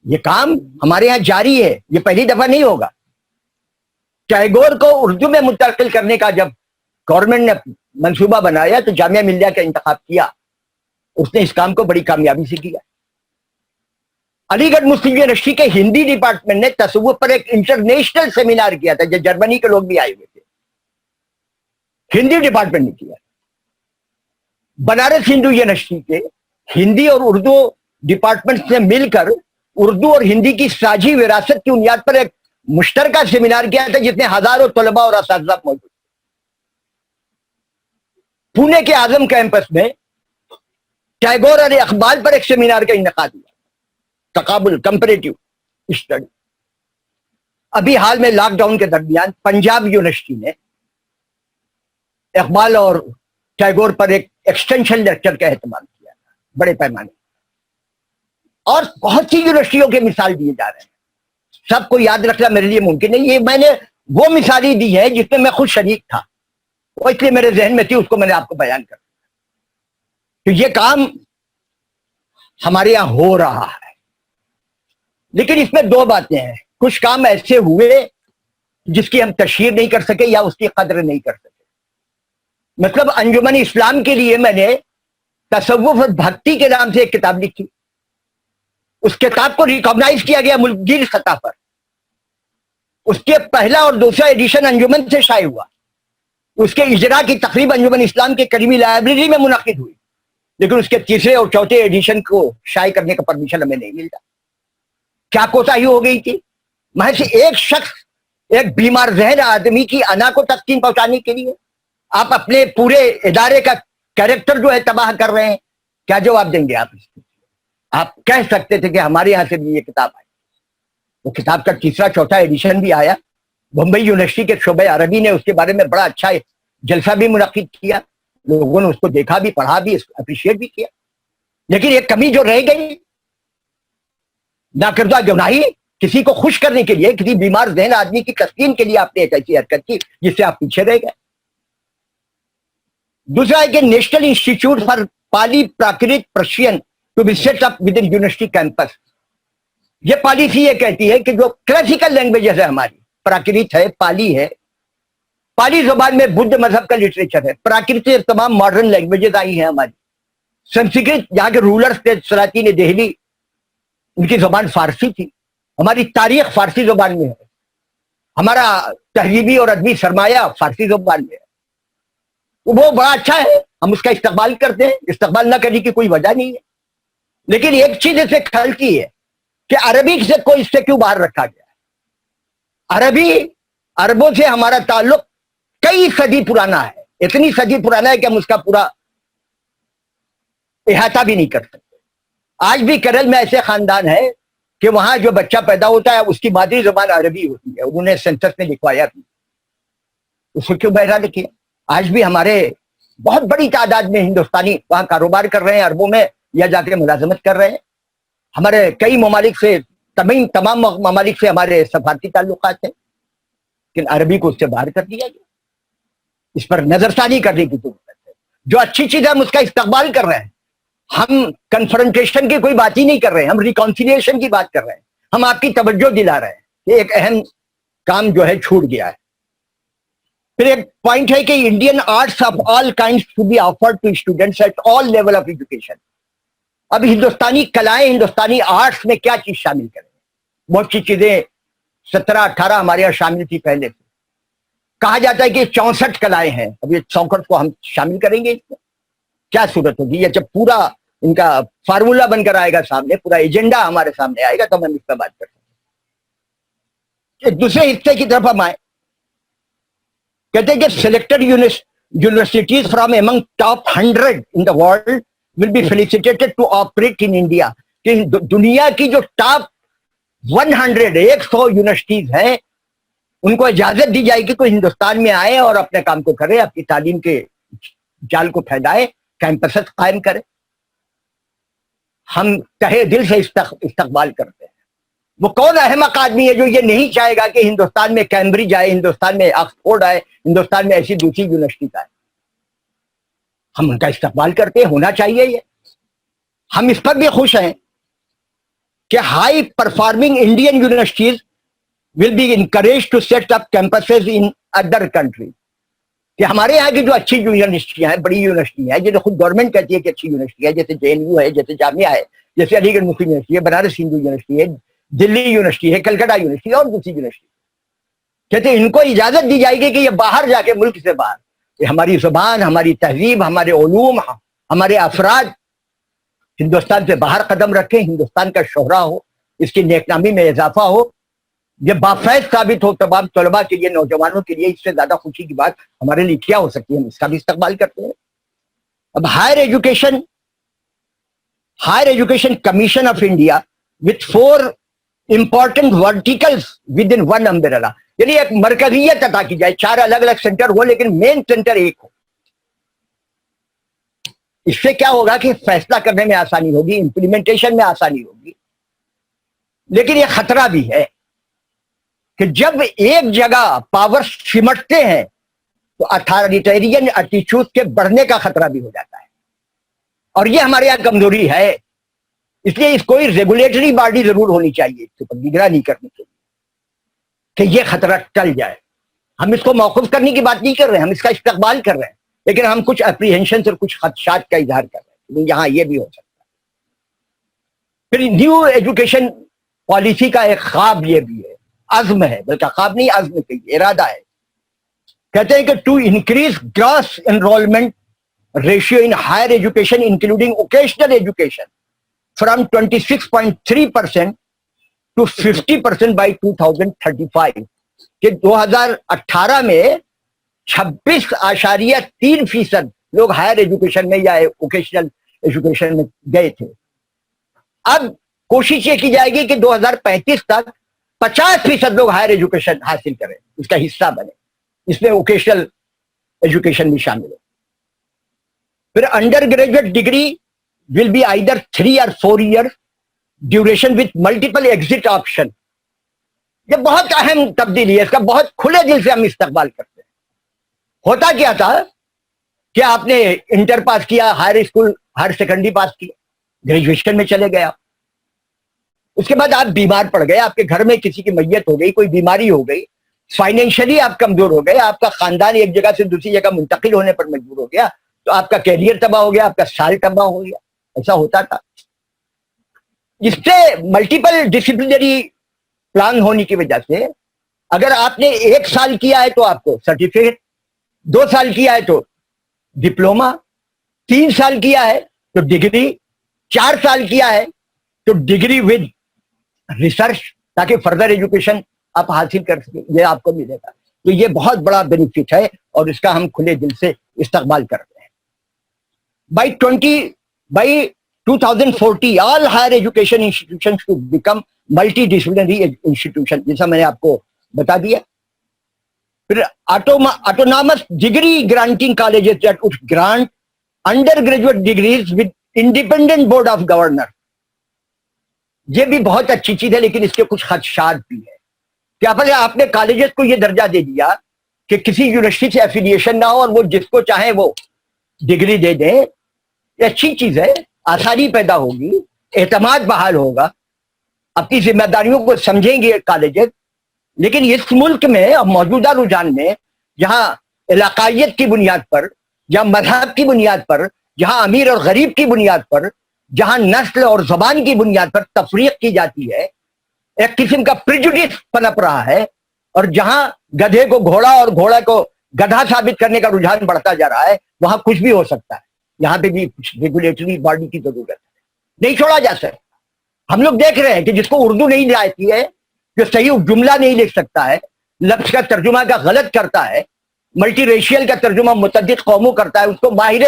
[SPEAKER 1] ये काम हमारे यहाँ जारी है, ये पहली दफा नहीं होगा। टैगोर को उर्दू में मुंतकिल करने का जब गवर्नमेंट ने मंसूबा बनाया तो जामिया मिल्लिया का इंतखाब किया, उसने इस काम को बड़ी कामयाबी से किया। अलीगढ़ मुस्लिम यूनिवर्सिटी के हिंदी डिपार्टमेंट ने तसव्वुफ पर एक इंटरनेशनल सेमिनार किया था, जो जर्मनी के लोग भी आए हुए थे, हिंदी डिपार्टमेंट ने किया। बनारस हिंदू यूनिवर्सिटी के हिंदी और उर्दू डिपार्टमेंट से मिलकर उर्दू और हिंदी की साझी विरासत की बुनियाद पर एक मुश्तरका सेमिनार किया था, जिसमें हजारों तलबा और असातिज़ा मौजूद थे। पुणे के आजम कैंपस में टैगोर और इकबाल पर एक सेमिनार का इनेकाद हुआ, तकाबुल, कंपैरेटिव स्टडी। अभी हाल में लॉकडाउन के दरमियान पंजाब यूनिवर्सिटी ने इकबाल और टैगोर पर एक एक्सटेंशन लेक्चर का एहतमाम किया था बड़े पैमाने। اور بہت سی یونیورسٹیوں کے مثال دیے جا رہے ہیں. سب کو یاد رکھنا میرے لیے ممکن نہیں. یہ میں نے وہ مثالیں دی ہیں جس میں خود شریک تھا, وہ اس لیے میرے ذہن میں تھی, اس کو میں نے آپ کو بیان کر دیا. تو یہ کام ہمارے یہاں ہو رہا ہے, لیکن اس میں دو باتیں ہیں. کچھ کام ایسے ہوئے جس کی ہم تشہیر نہیں کر سکے یا اس کی قدر نہیں کر سکے. مطلب انجمن اسلام کے لیے میں نے تصوف اور بھکتی کے نام سے ایک کتاب لکھی. اس کتاب کو ریکگنائز کیا گیا ملک گیر سطح پر. اس کے پہلا اور دوسرا ایڈیشن انجمن سے شائع ہوا. اس کے اجرا کی تقریب انجمن اسلام کے قریبی لائبریری میں منعقد ہوئی, لیکن اس کے تیسرے اور چوتھے ایڈیشن کو شائع کرنے کا پرمیشن ہمیں نہیں ملتا. کیا کوتاہی ہو گئی تھی؟ محض ایک شخص, ایک بیمار ذہن آدمی کی انا کو تسکین پہنچانے کے لیے آپ اپنے پورے ادارے کا کیریکٹر جو ہے تباہ کر رہے ہیں. کیا جواب دیں گے آپ اس کو؟ آپ کہہ سکتے تھے کہ ہمارے یہاں سے بھی یہ کتاب آئی. وہ کتاب کا تیسرا چوتھا ایڈیشن بھی آیا. بمبئی یونیورسٹی کے شعبہ عربی نے اس کے بارے میں بڑا اچھا جلسہ بھی منعقد کیا. لوگوں نے اس کو دیکھا بھی, پڑھا بھی, اپریشیٹ بھی کیا. لیکن ایک کمی جو رہ گئی, ناکردہ گناہی, کسی کو خوش کرنے کے لیے, کسی بیمار ذہن آدمی کی تسکین کے لیے آپ نے ایک ایسی حرکت کی جس سے آپ پیچھے رہ گئے. دوسرا ہے کہ national institute for Pali Prakrit Persian to be set up with in university campus. یہ پالیسی یہ کہتی ہے کہ جو کلاسیکل لینگویجز ہے ہماری, پراکرت ہے, پالی ہے, پالی زبان میں بدھ مذہب کا لٹریچر ہے. پراکرت سے تمام ماڈرن لینگویجز آئی ہیں ہماری. سنسکرت جہاں کے رولرز تھے سلاطین دہلی, ان کی زبان فارسی تھی. ہماری تاریخ فارسی زبان میں ہے. ہمارا تہذیبی اور ادبی سرمایہ فارسی زبان میں ہے. وہ بڑا اچھا ہے, ہم اس کا استقبال کرتے ہیں, استقبال نہ کرنے کی کوئی وجہ نہیں ہے. لیکن ایک چیز اسے کھلتی ہے کہ عربی سے کوئی اس سے کیوں باہر رکھا گیا ہے. عربی, عربوں سے ہمارا تعلق کئی صدی پرانا ہے. اتنی صدی پرانا ہے کہ ہم اس کا پورا احاطہ بھی نہیں کر سکتے. آج بھی کیرل میں ایسے خاندان ہے کہ وہاں جو بچہ پیدا ہوتا ہے اس کی مادری زبان عربی ہوتی ہے. انہوں نے سینسس میں لکھوایا بھی, اس کو کیوں بہرا لکھے. آج بھی ہمارے بہت بڑی تعداد میں ہندوستانی وہاں کاروبار کر رہے ہیں, عربوں میں یا جا کے ملازمت کر رہے ہیں. ہمارے کئی ممالک سے, تمام ممالک سے ہمارے سفارتی تعلقات ہیں, لیکن عربی کو اس سے باہر کر دیا گیا. اس پر نظر ثانی کرنے کی ضرورت ہے. جو اچھی چیز ہے ہم اس کا استقبال کر رہے ہیں. ہم کنفرنٹیشن کی کوئی بات ہی نہیں کر رہے ہیں, ہم ریکانسیلیشن کی بات کر رہے ہیں. ہم آپ کی توجہ دلا رہے ہیں کہ ایک اہم کام جو ہے چھوٹ گیا ہے. پھر ایک پوائنٹ ہے کہ Indian arts of all kinds to be offered to students at all level of education. اب ہندوستانی کلائیں, ہندوستانی آرٹس میں کیا چیز شامل کریں؟ بہت سی چیزیں 17-18 ہمارے یہاں شامل تھی پہلے سے. کہا جاتا ہے کہ 64 کلائیں ہیں. اب یہ 64 کو ہم شامل کریں گے, اس میں کیا صورت ہوگی؟ یہ جب پورا ان کا فارمولا بن کر آئے گا سامنے, پورا ایجنڈا ہمارے سامنے آئے گا, تو ہم اس پہ بات کر سکتے ہیں. دوسرے حصے کی طرف ہم آئے, کہتے ہیں کہ selected universities from among top 100 in the world will be felicitated to operate in India. کہ دنیا کی جو ٹاپ 100 یونیورسٹیز ہیں ان کو اجازت دی جائے گی کہ ہندوستان میں آئے اور اپنے کام کو کرے, اپنی تعلیم کے جال کو پھیلائے, کیمپسز قائم کرے. ہم تہے دل سے استقبال کرتے ہیں. وہ کون احمق آدمی ہے جو یہ نہیں چاہے گا کہ ہندوستان میں کیمبرج آئے, ہندوستان میں آکسفورڈ آئے, ہندوستان میں ایسی دوسری یونیورسٹی آئے. ہم ان کا استقبال کرتے ہیں, ہونا چاہیے یہ. ہم اس پر بھی خوش ہیں کہ high performing Indian universities will be encourage to set up campuses in other countries. کہ ہمارے یہاں کی جو اچھی یونیورسٹیاں ہیں, بڑی یونیورسٹی ہیں, جیسے خود گورنمنٹ کہتی ہے کہ اچھی یونیورسٹی ہے, جیسے JNU ہے, جیسے جامعہ ہے, جیسے علی گڑھ مسلم یونیورسٹی ہے, بنارس ہندو یونیورسٹی ہے, دلی یونیورسٹی ہے, کلکتہ یونیورسٹی ہے, اور دوسری یونیورسٹی. کہتے ہیں ان کو اجازت دی جائے گی کہ یہ باہر جا کے, ملک سے باہر, کہ ہماری زبان, ہماری تہذیب, ہمارے علوم, ہمارے افراد ہندوستان سے باہر قدم رکھیں, ہندوستان کا شہرہ ہو, اس کی نیک نامی میں اضافہ ہو. یہ بافیض ثابت ہو تمام طلباء کے لیے, نوجوانوں کے لیے. اس سے زیادہ خوشی کی بات ہمارے لیے کیا ہو سکتی ہے؟ ہم اس کا بھی استقبال کرتے ہیں. اب Higher Education Commission of India with 4 important verticals with in one umbrella, یعنی ایک مرکزیت عطا کی جائے, 4 الگ الگ سینٹر ہو لیکن مین سینٹر ایک ہو. اس سے کیا ہوگا کہ فیصلہ کرنے میں آسانی ہوگی, امپلیمنٹیشن میں آسانی ہوگی, لیکن یہ خطرہ بھی ہے کہ جب ایک جگہ پاور سمٹتے ہیں تو اتھارٹیرین ایٹیچیوڈ کے بڑھنے کا خطرہ بھی ہو جاتا ہے، اور یہ ہمارے یہاں کمزوری ہے. اس لیے اس کوئی ریگولیٹری باڈی ضرور ہونی چاہیے اس کے اوپر نگرانی کرنے کے لیے کہ یہ خطرہ ٹل جائے. ہم اس کو موقوف کرنے کی بات نہیں کر رہے ہیں، ہم اس کا استقبال کر رہے ہیں، لیکن ہم کچھ اپریہنشن اور کچھ خدشات کا اظہار کر رہے ہیں یہاں یہ بھی ہو سکتا ہے. پھر نیو ایجوکیشن پالیسی کا ایک خواب یہ بھی ہے، عزم ہے، بلکہ خواب نہیں عزم کہیے، ارادہ ہے. کہتے ہیں کہ to increase gross enrolment ratio in higher education including vocational education from 26.3% to 50% by 2035 کہ 2018 میں 26.3% لوگ ہائر ایجوکیشن میں یا ووکیشنل ایجوکیشن میں گئے تھے. اب کوشش یہ کی جائے گی کہ 2035 تک 50% لوگ ہائر ایجوکیشن حاصل کریں، اس کا حصہ بنے، اس میں ووکیشنل ایجوکیشن بھی شامل ہے. پھر undergraduate degree will be either 3 or 4 years duration with multiple exit option. یہ بہت اہم تبدیلی ہے، اس کا بہت کھلے دل سے ہم استقبال کرتے ہیں. ہوتا کیا تھا کہ آپ نے انٹر پاس کیا، ہائر اسکول ہائر سیکنڈری پاس کیا، گریجویشن میں چلے گئے آپ، اس کے بعد آپ بیمار پڑ گئے، آپ کے گھر میں کسی کی میت ہو گئی، کوئی بیماری ہو گئی، فائنینشلی آپ کمزور ہو گئے، آپ کا خاندان ایک جگہ سے دوسری جگہ منتقل ہونے پر مجبور ہو گیا، تو آپ کا کیریئر تباہ ہو گیا، آپ کا سال تباہ ہو گیا. ایسا ہوتا تھا. اس سے ملٹیپل ڈسپلنری پلان ہونے کی وجہ سے اگر آپ نے 1 سال کیا ہے تو آپ کو سرٹیفکیٹ، 2 سال کیا ہے تو ڈپلوما، 3 سال کیا ہے تو ڈگری، 4 سال کیا ہے تو ڈگری ود ریسرچ، تاکہ فردر ایجوکیشن آپ حاصل کر سکیں، یہ آپ کو ملے گا. تو یہ بہت بڑا بینیفٹ ہے اور اس کا ہم کھلے دل سے استقبال کرتے ہیں. By 2040 all higher education institutions to become multidisciplinary institution، جیسا میں نے آپ کو بتا دیا. پھر autonomous degree granting colleges that would grant undergraduate degrees with independent board of governors. یہ بھی بہت اچھی چیز ہے، لیکن اس کے کچھ خدشات بھی ہے. کیا پہلے آپ نے کالجز کو یہ درجہ دے دیا کہ کسی یونیورسٹی سے ایفیلیشن نہ ہو اور وہ جس کو چاہیں وہ ڈگری دے دیں. یہ اچھی چیز ہے، آسانی پیدا ہوگی، اعتماد بحال ہوگا، اپنی ذمہ داریوں کو سمجھیں گے کالجز. لیکن اس ملک میں اب موجودہ رجحان میں جہاں علاقائیت کی بنیاد پر، جہاں مذہب کی بنیاد پر، جہاں امیر اور غریب کی بنیاد پر، جہاں نسل اور زبان کی بنیاد پر تفریق کی جاتی ہے، ایک قسم کا پریجوڈس پنپ رہا ہے، اور جہاں گدھے کو گھوڑا اور گھوڑا کو گدھا ثابت کرنے کا رجحان بڑھتا جا رہا ہے، وہاں کچھ بھی ہو سکتا ہے. یہاں پہ بھی کچھ ریگولیٹری باڈی کی ضرورت ہے، نہیں چھوڑا جا سکتا. ہم لوگ دیکھ رہے ہیں کہ جس کو اردو نہیں آتی ہے، جو صحیح جملہ نہیں لکھ سکتا ہے، لفظ کا ترجمہ کا غلط کرتا ہے، ملٹی ریشیل کا ترجمہ متعدد قوموں کرتا ہے، اس کو ماہر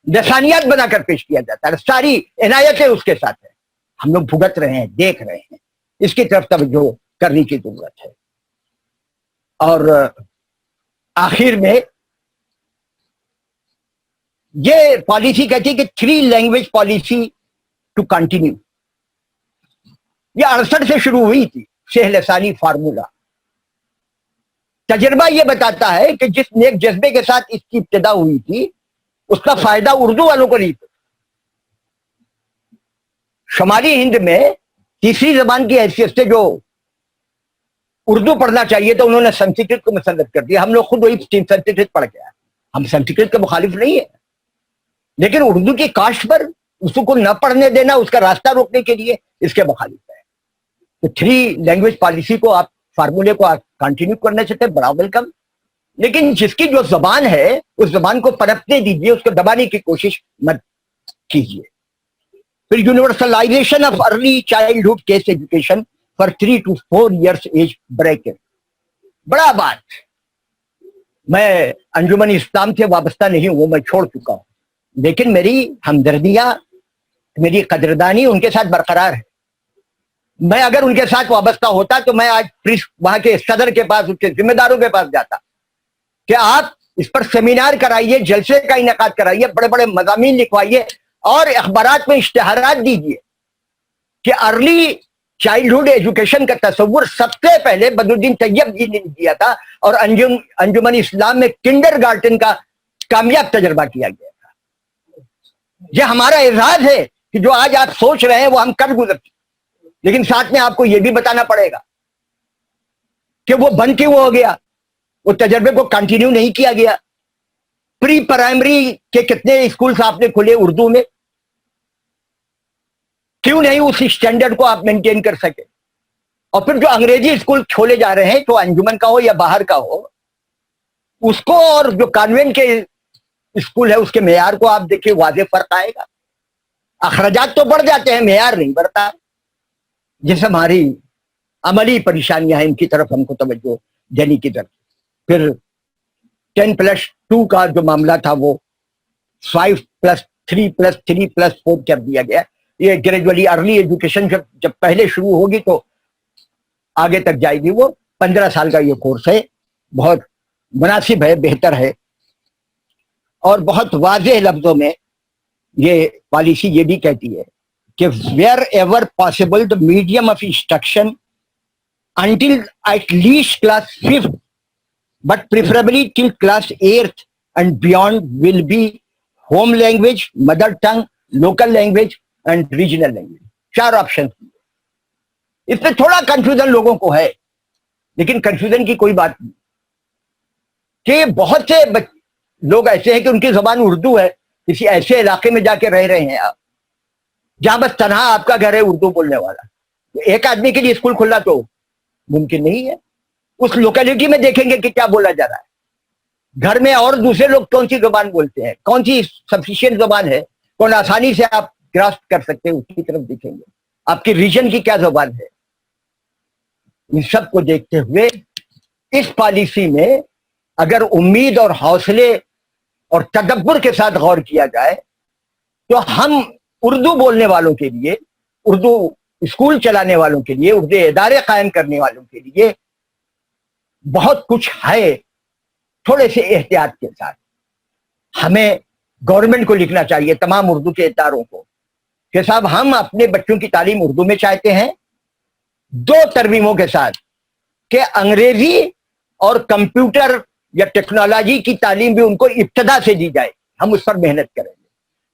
[SPEAKER 1] لسانیات بنا کر پیش کیا جاتا ہے، ساری عنایتیں اس کے ساتھ ہیں. ہم لوگ بھگت رہے ہیں، دیکھ رہے ہیں، اس کی طرف توجہ کرنے کی ضرورت ہے. اور آخر میں یہ پالیسی کہتی ہے کہ 3 لینگویج پالیسی ٹو کنٹینیو. یہ 68 سے شروع ہوئی تھی، شیخ لسانی فارمولا. تجربہ یہ بتاتا ہے کہ جس نیک جذبے کے ساتھ اس کی ابتدا ہوئی تھی، اس کا فائدہ اردو والوں کو نہیں. شمالی ہند میں تیسری زبان کی حیثیت سے جو اردو پڑھنا چاہیے تو انہوں نے سنسکرت کو مسلط کر دیا. ہم لوگ خود وہی سنسکرت پڑھ گیا، ہم سنسکرت کے مخالف نہیں ہیں، لیکن اردو کی کاشت پر اس کو نہ پڑھنے دینا، اس کا راستہ روکنے کے لیے اس کے مخالف ہے. تو 3 لینگویج پالیسی کو آپ فارمولے کو آپ کنٹینیو کرنا چاہتے ہیں، بڑا ویلکم. لیکن جس کی جو زبان ہے اس زبان کو پنپنے دیجیے، اس کو دبانے کی کوشش مت کیجیے. پھر universalisation of early childhood care education for 3 to 4 years age bracket. بڑا بات. میں انجمن اسلام سے وابستہ نہیں ہوں، میں چھوڑ چکا ہوں، لیکن میری ہمدردیاں، میری قدردانی ان کے ساتھ برقرار ہے. میں اگر ان کے ساتھ وابستہ ہوتا تو میں آج وہاں کے صدر کے پاس، اس کے ذمہ داروں کے پاس جاتا کہ آپ اس پر سیمینار کرائیے، جلسے کا انعقاد کرائیے، بڑے بڑے مضامین لکھوائیے اور اخبارات میں اشتہارات دیجیے کہ ارلی चाइल्डहुड एजुकेशन का तस्वुर सबसे पहले बदरुद्दीन तैयब जी ने दिया था और अंजुमन इस्लाम में किंडरगार्टन का कामयाब तजर्बा किया गया था। यह हमारा एजाज है कि जो आज आप सोच रहे हैं वो हम कर गुजर चुके, लेकिन साथ में आपको यह भी बताना पड़ेगा कि वो बंद क्यों हो गया, वो तजर्बे को कंटिन्यू नहीं किया गया। प्री प्राइमरी के कितने स्कूल्स आपने खोले उर्दू में, क्यों नहीं उस स्टैंडर्ड को आप मेंटेन कर सके? और फिर जो अंग्रेजी स्कूल खोले जा रहे हैं, तो अंजुमन का हो या बाहर का हो, उसको और जो कॉन्वेंट के स्कूल है उसके मेयार को आप देखिए, वाज़ेह फर्क आएगा। अखराजात तो बढ़ जाते हैं, मेयार नहीं बढ़ता। जैसे हमारी अमली परेशानियां हैं, इनकी तरफ हमको तवज्जो देने की जरूरत। फिर 10+2 का जो मामला था वो 5+3+3+4 कर दिया गया। ये ग्रेजुअली अर्ली एजुकेशन जब पहले शुरू होगी तो आगे तक जाएगी। वो 15 साल का ये कोर्स है, बहुत मुनासिब है, बेहतर है। और बहुत वाज़ेह लफ्जों में ये पॉलिसी ये भी कहती है कि wherever possible the medium of instruction until at least class 5th, but preferably till class 8th and beyond will be home language, mother tongue, local language and regional language. 4 option. इसमें थोड़ा confusion लोगों को है, लेकिन confusion की कोई बात नहीं कि बहुत से लोग ऐसे हैं कि उनकी जबान उर्दू है, किसी ऐसे इलाके में जाके रह रहे हैं आप जहां बस तनहा आपका घर है उर्दू बोलने वाला। एक आदमी के लिए स्कूल खुलना तो मुमकिन नहीं है। उस लोकेलिटी में देखेंगे कि क्या बोला जा रहा है, घर में और दूसरे लोग कौन सी जुबान बोलते हैं, कौन सी सफिशिएंट जुबान है, कौन आसानी से आप ग्रास्प कर सकते हैं, उसकी तरफ देखेंगे। आपकी रीजन की क्या जुबान है, इन सब को देखते हुए इस पॉलिसी में अगर उम्मीद और हौसले और तदब्बर के साथ गौर किया जाए तो हम उर्दू बोलने वालों के लिए, उर्दू स्कूल चलाने वालों के लिए, उर्दू इदारे कायम करने वालों के लिए बहुत कुछ है। थोड़े से एहतियात के साथ हमें गवर्नमेंट को लिखना चाहिए, तमाम उर्दू के इदारों को, कि साहब हम अपने बच्चों की तालीम उर्दू में चाहते हैं, 2 तरमीमों के साथ, कि अंग्रेजी और कंप्यूटर या टेक्नोलॉजी की तालीम भी उनको इब्तदा से दी जाए। हम उस पर मेहनत करेंगे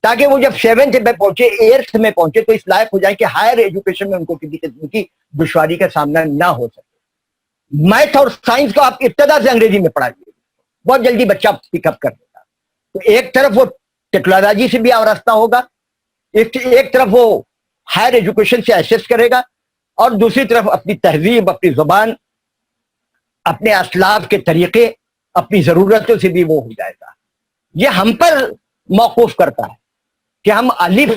[SPEAKER 1] ताकि वो जब 7th में पहुंचे, 8th में पहुंचे तो इस लायक हो जाए कि हायर एजुकेशन में उनको किसी किस्म की दुश्वारी का सामना ना हो सके। मैथ और साइंस को आप इब्तदा से अंग्रेजी में पढ़ाइए, बहुत जल्दी बच्चा पिकअप कर देगा। तो एक तरफ वो टेक्नोलॉजी से भी आरास्ता होगा, एक तरफ वो हायर एजुकेशन से एक्सेस करेगा, और दूसरी तरफ अपनी तहजीब, अपनी जुबान, अपने असलाफ के तरीके, अपनी जरूरतों से भी वो हो जाएगा। ये हम पर मौकूफ करता है कि हम अलिफ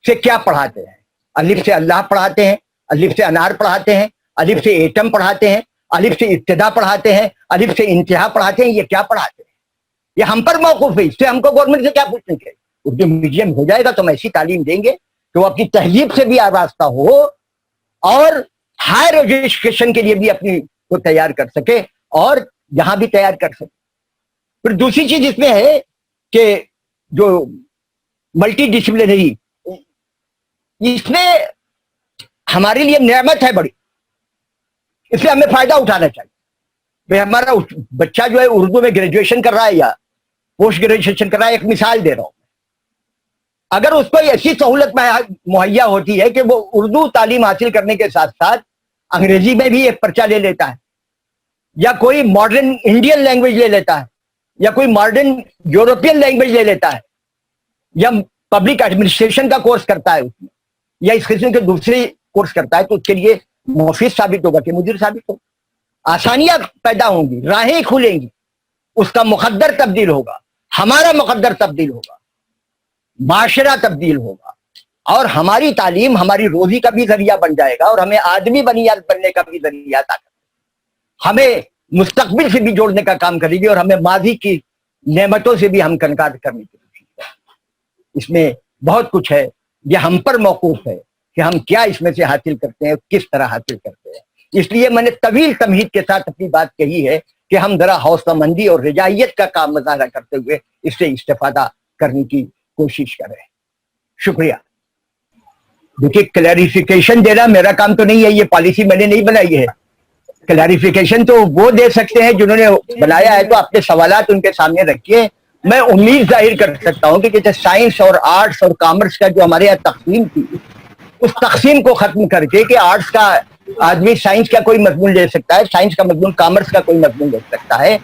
[SPEAKER 1] से क्या पढ़ाते हैं। अलिफ से अल्लाह पढ़ाते हैं, अलिफ से अनार पढ़ाते हैं, अलिफ से एटम पढ़ाते हैं, अलिफ से इब्तिदा पढ़ाते हैं, अलिफ से इंतहा पढ़ाते हैं। ये क्या पढ़ाते हैं, ये हम पर मौकूफ है। इससे हमको गवर्नमेंट से क्या पूछने के? उर्दू मीडियम हो जाएगा तो हम ऐसी तालीम देंगे कि वो अपनी तहजीब से भी आरास्ता हो और हायर एजुकेशन के लिए भी अपनी को तैयार कर सके और यहां भी तैयार कर सके। फिर दूसरी चीज इसमें है कि जो मल्टी डिसिप्लिनरी, इसमें हमारे लिए नेमत है बड़ी, इसलिए हमें फायदा उठाना चाहिए। भाई हमारा बच्चा जो है उर्दू में ग्रेजुएशन कर रहा है या पोस्ट ग्रेजुएशन कर रहा है, एक मिसाल दे रहा हूं, अगर उसको ऐसी सहूलत मुहैया होती है कि वो उर्दू तालीम हासिल करने के साथ साथ अंग्रेजी में भी एक पर्चा ले लेता है, या कोई मॉडर्न इंडियन लैंग्वेज ले लेता है, या कोई मॉडर्न यूरोपियन लैंग्वेज ले लेता है, या पब्लिक एडमिनिस्ट्रेशन का कोर्स करता है उसमें, या इस किस्म के दूसरे कोर्स करता है, तो उसके लिए मुफीद साबित होगा कि मुदीर साबित होगा। आसानियां पैदा होंगी, राहें खुलेंगी, उसका मुकद्दर तब्दील होगा, हमारा मुकद्दर तब्दील होगा, माशरा तब्दील होगा, और हमारी तालीम हमारी रोजी का भी जरिया बन जाएगा और हमें आदमी बनियाद बनने का भी जरिया अता करेगा, हमें मुस्तकबिल से भी जोड़ने का काम करेगी और हमें माजी की नेमतों से भी हम कनकार करने की कोशिश करें। इसमें बहुत कुछ है, यह हम पर मौकूफ है कि हम क्या इसमें से हासिल करते हैं, किस तरह हासिल करते हैं। इसलिए मैंने तवील तमहीद के साथ अपनी बात कही है कि हम जरा हौसला मंदी और रिजाइयत का काम मुजाहरा करते हुए इससे इस्तेफादा करने की कोशिश करें। शुक्रिया। देखिए, क्लैरिफिकेशन देना मेरा काम तो नहीं है, ये पॉलिसी मैंने नहीं बनाई है। क्लैरिफिकेशन तो वो दे सकते हैं जिन्होंने बनाया है, तो अपने सवालात उनके सामने रखिए। मैं उम्मीद जाहिर कर सकता हूं कि जैसे साइंस और आर्ट्स और कॉमर्स का जो हमारे यहाँ तकसीम थी, उस तकसीम को खत्म करके कि आर्ट्स का आदमी साइंस का कोई मजमून ले सकता है, साइंस का मजमून कॉमर्स का कोई मजमून ले सकता है,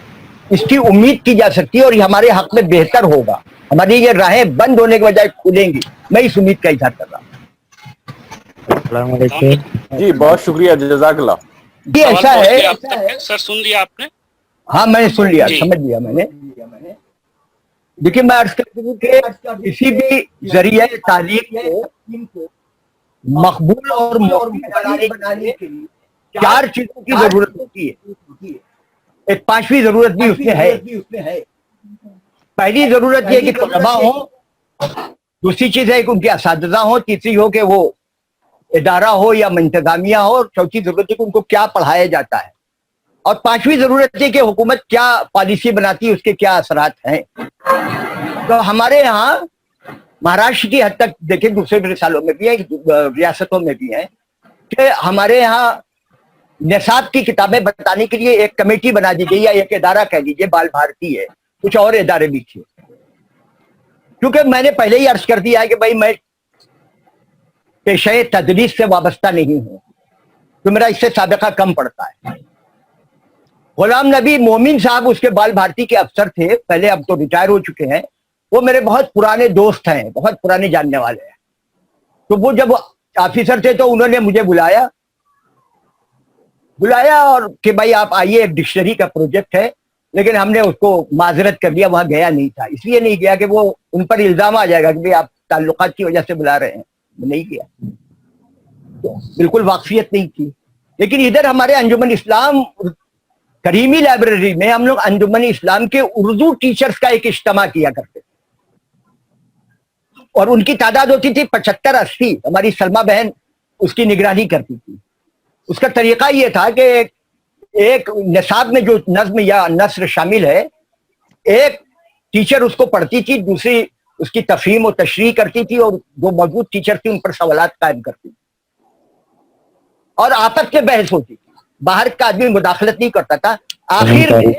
[SPEAKER 1] इसकी उम्मीद की जा सकती है और ये हमारे हक में बेहतर होगा। हमारी ये राहें बंद होने के बजाय खुलेंगी। मैं इस उम्मीद का इजहार कर रहा हूँ।
[SPEAKER 2] जी बहुत शुक्रिया, जज़ाकल्लाह।
[SPEAKER 1] ये ऐसा है
[SPEAKER 3] सर, सुन लिया आपने?
[SPEAKER 1] हाँ, मैंने सुन लिया, समझ लिया मैंने। देखिए, मैं अर्ज कर दूं कि किसी भी जरिए तालीम को मकबूल और मौजूद बनाने के लिए 4 चीजों की जरूरत होती है। एक 5वीं जरूरत भी उसमें है। पहली जरूरत यह कि तलबा हो, दूसरी चीज है कि उनके असातिज़ा हो, तीसरी हो कि वो इदारा हो या इंतजामिया हो, और चौथी जरूरत है कि उनको क्या पढ़ाया जाता है, और 5वीं जरूरत है कि हुकूमत क्या पॉलिसी बनाती है, उसके क्या असरात हैं। तो हमारे यहाँ महाराष्ट्र की हद तक देखें, दूसरे मिसालों में भी है, रियासतों में भी है कि हमारे यहाँ निसाब की किताबें बताने के लिए एक कमेटी बना दी गई, या एक इदारा कह लीजिए, बाल भारती है, कुछ और इदारे भी थे। क्योंकि मैंने पहले ही अर्ज कर दिया है कि भाई मैं पेशे तदरीस से वाबस्ता नहीं हूं, तो मेरा इससे साबिका कम पड़ता है। गुलाम नबी मोमिन साहब उसके बाल भारती के अफसर थे पहले, अब तो रिटायर हो चुके हैं। वो मेरे बहुत पुराने दोस्त हैं, बहुत पुराने जानने वाले हैं। तो वो जब ऑफिसर थे तो उन्होंने मुझे बुलाया और कि भाई आप आइए, एक डिक्शनरी का प्रोजेक्ट है। लेकिन हमने उसको माजरत कर दिया, वहां गया नहीं था। इसलिए नहीं गया कि वो उन पर इल्जाम आ जाएगा कि भाई आप ताल्लुकात की वजह से बुला रहे हैं। नहीं किया, तो बिल्कुल वाकफियत नहीं थी। लेकिन इधर हमारे अंजुमन इस्लाम करीमी लाइब्रेरी में हम लोग अंजुमन इस्लाम के उर्दू टीचर्स का एक इज्तिमा किया करते थे, और उनकी तादाद होती थी 75-80। हमारी सलमा बहन उसकी निगरानी करती थी। उसका तरीका ये था कि एक निसाब में जो नज्म या नस्र शामिल है, एक टीचर उसको पढ़ती थी, दूसरी उसकी तफहीम और तशरीह करती थी, और जो मौजूद टीचर थी उन पर सवालात कायम करती थी, और आपस में बहस होती थी। बाहर का आदमी मुदाखलत नहीं करता था। आखिर में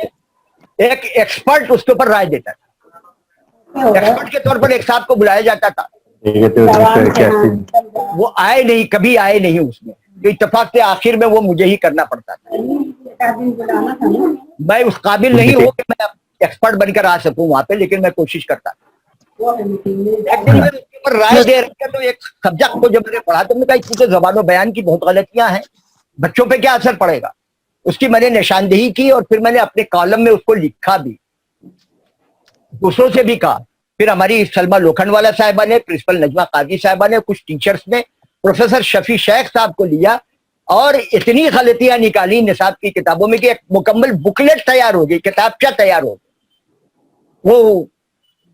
[SPEAKER 1] एक एक्सपर्ट उसके ऊपर राय देता था। एक्सपर्ट के तौर पर एक साहब को बुलाया जाता था, वो आए नहीं, कभी आए नहीं उसमें। तो इत्तेफाक से आखिर में वो मुझे ही करना पड़ता था। मैं उस काबिल नहीं हूं कि मैं एक्सपर्ट बनकर आ सकूं वहां पे, लेकिन मैं कोशिश करता था। एक दिन मैं उसके ऊपर राय दे रहा था, तो एक सब्जेक्ट को जब मैंने पढ़ा तो मैंने कहा इसकी तो ज़बान बयान की बहुत गलतियां हैं, बच्चों पे क्या असर पड़ेगा। उसकी मैंने निशानदेही की, और फिर मैंने अपने कॉलम में उसको लिखा भी, दूसरों से भी कहा। फिर हमारी सलमा लोखंडवाला साहिबा ने, प्रिंसिपल नजमा काजी साहिबा ने, कुछ टीचर्स ने प्रोफेसर शफी शेख साहब को लिया, और इतनी गलतियां निकाली निसाब की किताबों में कि एक मुकम्मल बुकलेट तैयार हो गई, किताबचा तैयार हो गई। वो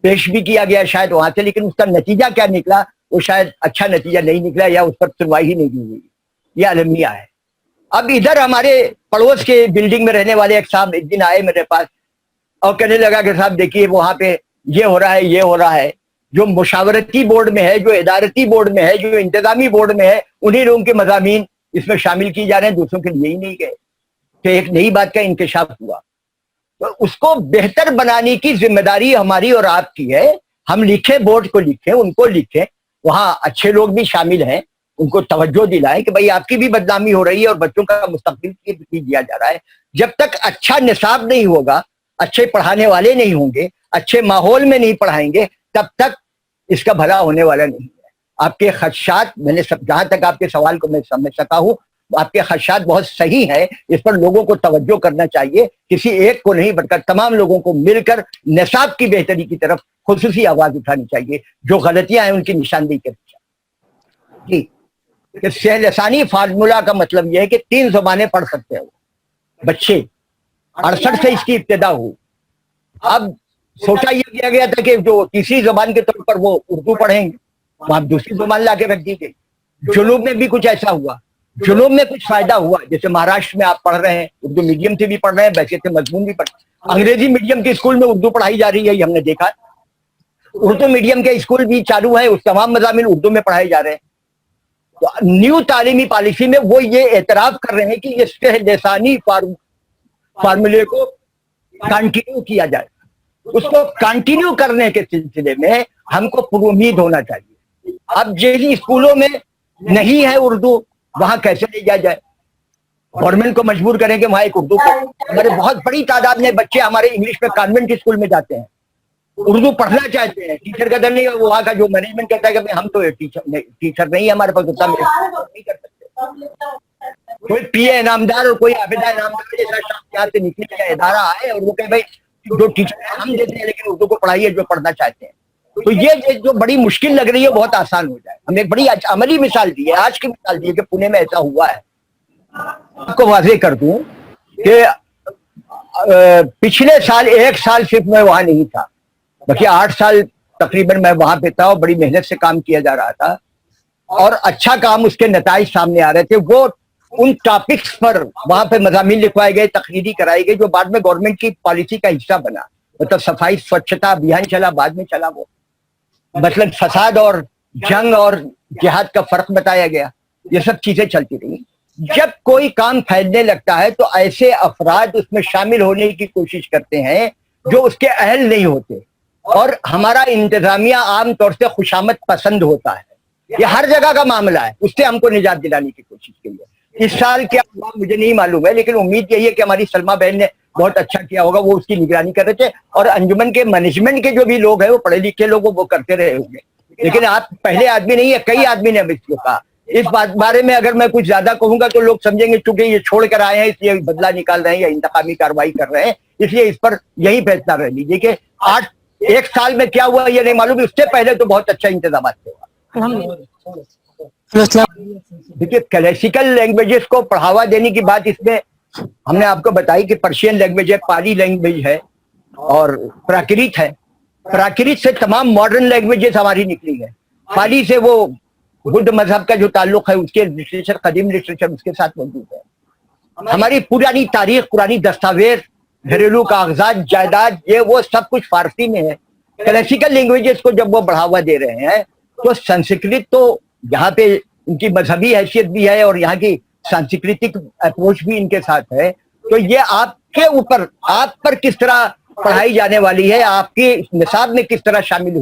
[SPEAKER 1] पेश भी किया गया शायद वहां से, लेकिन उसका नतीजा क्या निकला, वो शायद अच्छा नतीजा नहीं निकला, या उस पर सुनवाई ही नहीं हुई। यह अलमिया है। अब इधर हमारे पड़ोस के बिल्डिंग में रहने वाले एक साहब एक दिन आए मेरे पास और कहने लगा कि साहब देखिए वहां पे ये हो रहा है, ये हो रहा है। जो मुशावरती बोर्ड में है, जो इदारती बोर्ड में है, जो इंतजामी बोर्ड में है, उन्हीं लोगों के मज़ामीन इसमें शामिल किए जा रहे हैं, दूसरों के लिए ही नहीं गए। तो एक नई बात का इंकशाफ हुआ। तो उसको बेहतर बनाने की जिम्मेदारी हमारी और आपकी है। हम लिखें, बोर्ड को लिखें, उनको लिखें, वहां अच्छे लोग भी शामिल हैं, उनको तवज्जो दिलाएं कि भाई आपकी भी बदनामी हो रही है और बच्चों का मुस्तकबिल भी दिया जा रहा है। जब तक अच्छा निसाब नहीं होगा, अच्छे पढ़ाने वाले नहीं होंगे, अच्छे माहौल में नहीं पढ़ाएंगे, तब तक इसका भला होने वाला नहीं है। आपके खदशात, मैंने सब जहां तक आपके सवाल को मैं समझ सका हूं, आपके खदशात बहुत सही है। इस पर लोगों को तवज्जो करना चाहिए, किसी एक को नहीं बल्कि तमाम लोगों को मिलकर निसाब की बेहतरी की तरफ खुसूसी आवाज उठानी चाहिए। जो गलतियां हैं उनकी निशानदेही करनी चाहिए। कि सहलसानी फार्मूला का मतलब यह है कि 3 ज़बानें पढ़ सकते हो बच्चे। 68 से इसकी इब्तिदा हुई। अब सोचा यह किया गया था कि जो तीसरी ज़बान के तौर पर वो उर्दू पढ़ेंगे, वहां दूसरी ज़बान लाके रख दी गई। जुनूब में भी कुछ ऐसा हुआ। जुनूब में कुछ फायदा हुआ, जैसे महाराष्ट्र में आप पढ़ रहे हैं, उर्दू मीडियम से भी पढ़ रहे हैं, वैसे से मजमून भी पढ़। अंग्रेजी मीडियम के स्कूल में उर्दू पढ़ाई जा रही है, ये हमने देखा। उर्दू मीडियम के स्कूल भी चालू है, उस तमाम मज़ामीन उर्दू में पढ़ाए जा रहे हैं। تو نیو تعلیمی پالیسی میں وہ یہ اعتراف کر رہے ہیں کہ یہ سہ لسانی فارمولے کو کنٹینیو کیا جائے. اس کو کنٹینیو کرنے کے سلسلے میں ہم کو پر امید ہونا چاہیے. اب جن اسکولوں میں نہیں ہے اردو وہاں کیسے لے جایا جائے؟ گورنمنٹ کو مجبور کریں کہ وہاں ایک اردو کو. ہمارے بہت بڑی تعداد میں بچے ہمارے انگلش میں کانوینٹ اسکول میں جاتے ہیں, اردو پڑھنا چاہتے ہیں. ٹیچر کا در نہیں, وہاں کا جو مینجمنٹ کہتا ہے کہ ہم تو ٹیچر نہیں ہے ہمارے پاس اتنا نہیں کر سکتے. کوئی پی اے انعامدار اور کوئی حافظہ انعامدار جیسا شخص یہاں سے نکل کا ادارہ آئے اور وہ کہ بھائی جو ٹیچر ہے ہم دیتے ہیں لیکن اردو کو پڑھائیے جو پڑھنا چاہتے ہیں. تو یہ جو بڑی مشکل لگ رہی ہے بہت آسان ہو جائے. ہم نے ایک بڑی عملی مثال دی ہے, آج کی مثال دی ہے کہ پونے میں ایسا ہوا ہے. آپ کو واضح کر دوں کہ پچھلے سال 1 سال صرف میں وہاں نہیں تھا, باقی 8 سال تقریباً میں وہاں پہ تھا اور بڑی محنت سے کام کیا جا رہا تھا اور اچھا کام, اس کے نتائج سامنے آ رہے تھے. وہ ان ٹاپکس پر وہاں پہ مضامین لکھوائے گئے, تقریری کرائی گئی جو بعد میں گورنمنٹ کی پالیسی کا حصہ بنا. مطلب صفائی سوچھتا ابھیان چلا, بعد میں چلا وہ. مثلاً فساد اور جنگ اور جہاد کا فرق بتایا گیا. یہ سب چیزیں چلتی رہی. جب کوئی کام پھیلنے لگتا ہے تو ایسے افراد اس میں شامل ہونے کی کوشش کرتے ہیں جو اس کے اہل نہیں ہوتے, اور ہمارا انتظامیہ عام طور سے خوشامد پسند ہوتا ہے. یہ ہر جگہ کا معاملہ ہے, اس سے ہم کو نجات دلانے کی کوشش کی ہے. اس سال کیا ہوا مجھے نہیں معلوم ہے, لیکن امید یہی ہے کہ ہماری سلما بہن نے بہت اچھا کیا ہوگا, وہ اس کی نگرانی کر رہے تھے اور انجمن کے مینجمنٹ کے جو بھی لوگ ہیں وہ پڑھے لکھے لوگ وہ کرتے رہے ہوں گے. لیکن آپ پہلے آدمی نہیں ہے, کئی آدمی نے اب اس کو کہا. اس بارے میں اگر میں کچھ زیادہ کہوں گا تو لوگ سمجھیں گے چونکہ یہ چھوڑ کر آئے ہیں اس لیے بدلہ نکال رہے ہیں یا انتقامی کارروائی کر رہے ہیں, اس لیے اس پر یہی فیصلہ رہ لیجیے کہ 1 سال میں کیا ہوا یہ نہیں معلوم, اس سے پہلے تو بہت اچھا انتظامات ہوا. دیکھیے کلاسیکل لینگویجز کو بڑھاوا دینے کی بات اس میں ہم نے آپ کو بتائی کہ پرشین لینگویج ہے, پالی لینگویج ہے اور پراکرت ہے. پراکرت سے تمام ماڈرن لینگویجز ہماری نکلی ہے. پالی سے وہ بدھ مذہب کا جو تعلق ہے اس کے لٹریچر, قدیم لٹریچر اس کے ساتھ موجود ہے. ہماری پرانی تاریخ, پرانی دستاویز, گھریلو کاغذات, جائیداد, یہ وہ سب کچھ فارسی میں ہے. کلاسیکل لینگویجز کو جب وہ بڑھاوا دے رہے ہیں تو سنسکرت تو یہاں پہ ان کی مذہبی حیثیت بھی ہے اور یہاں کی سنسکرتک اپروچ بھی ان کے ساتھ ہے. تو یہ آپ کے اوپر, آپ پر کس طرح پڑھائی جانے والی ہے, آپ کی نصاب میں کس طرح شامل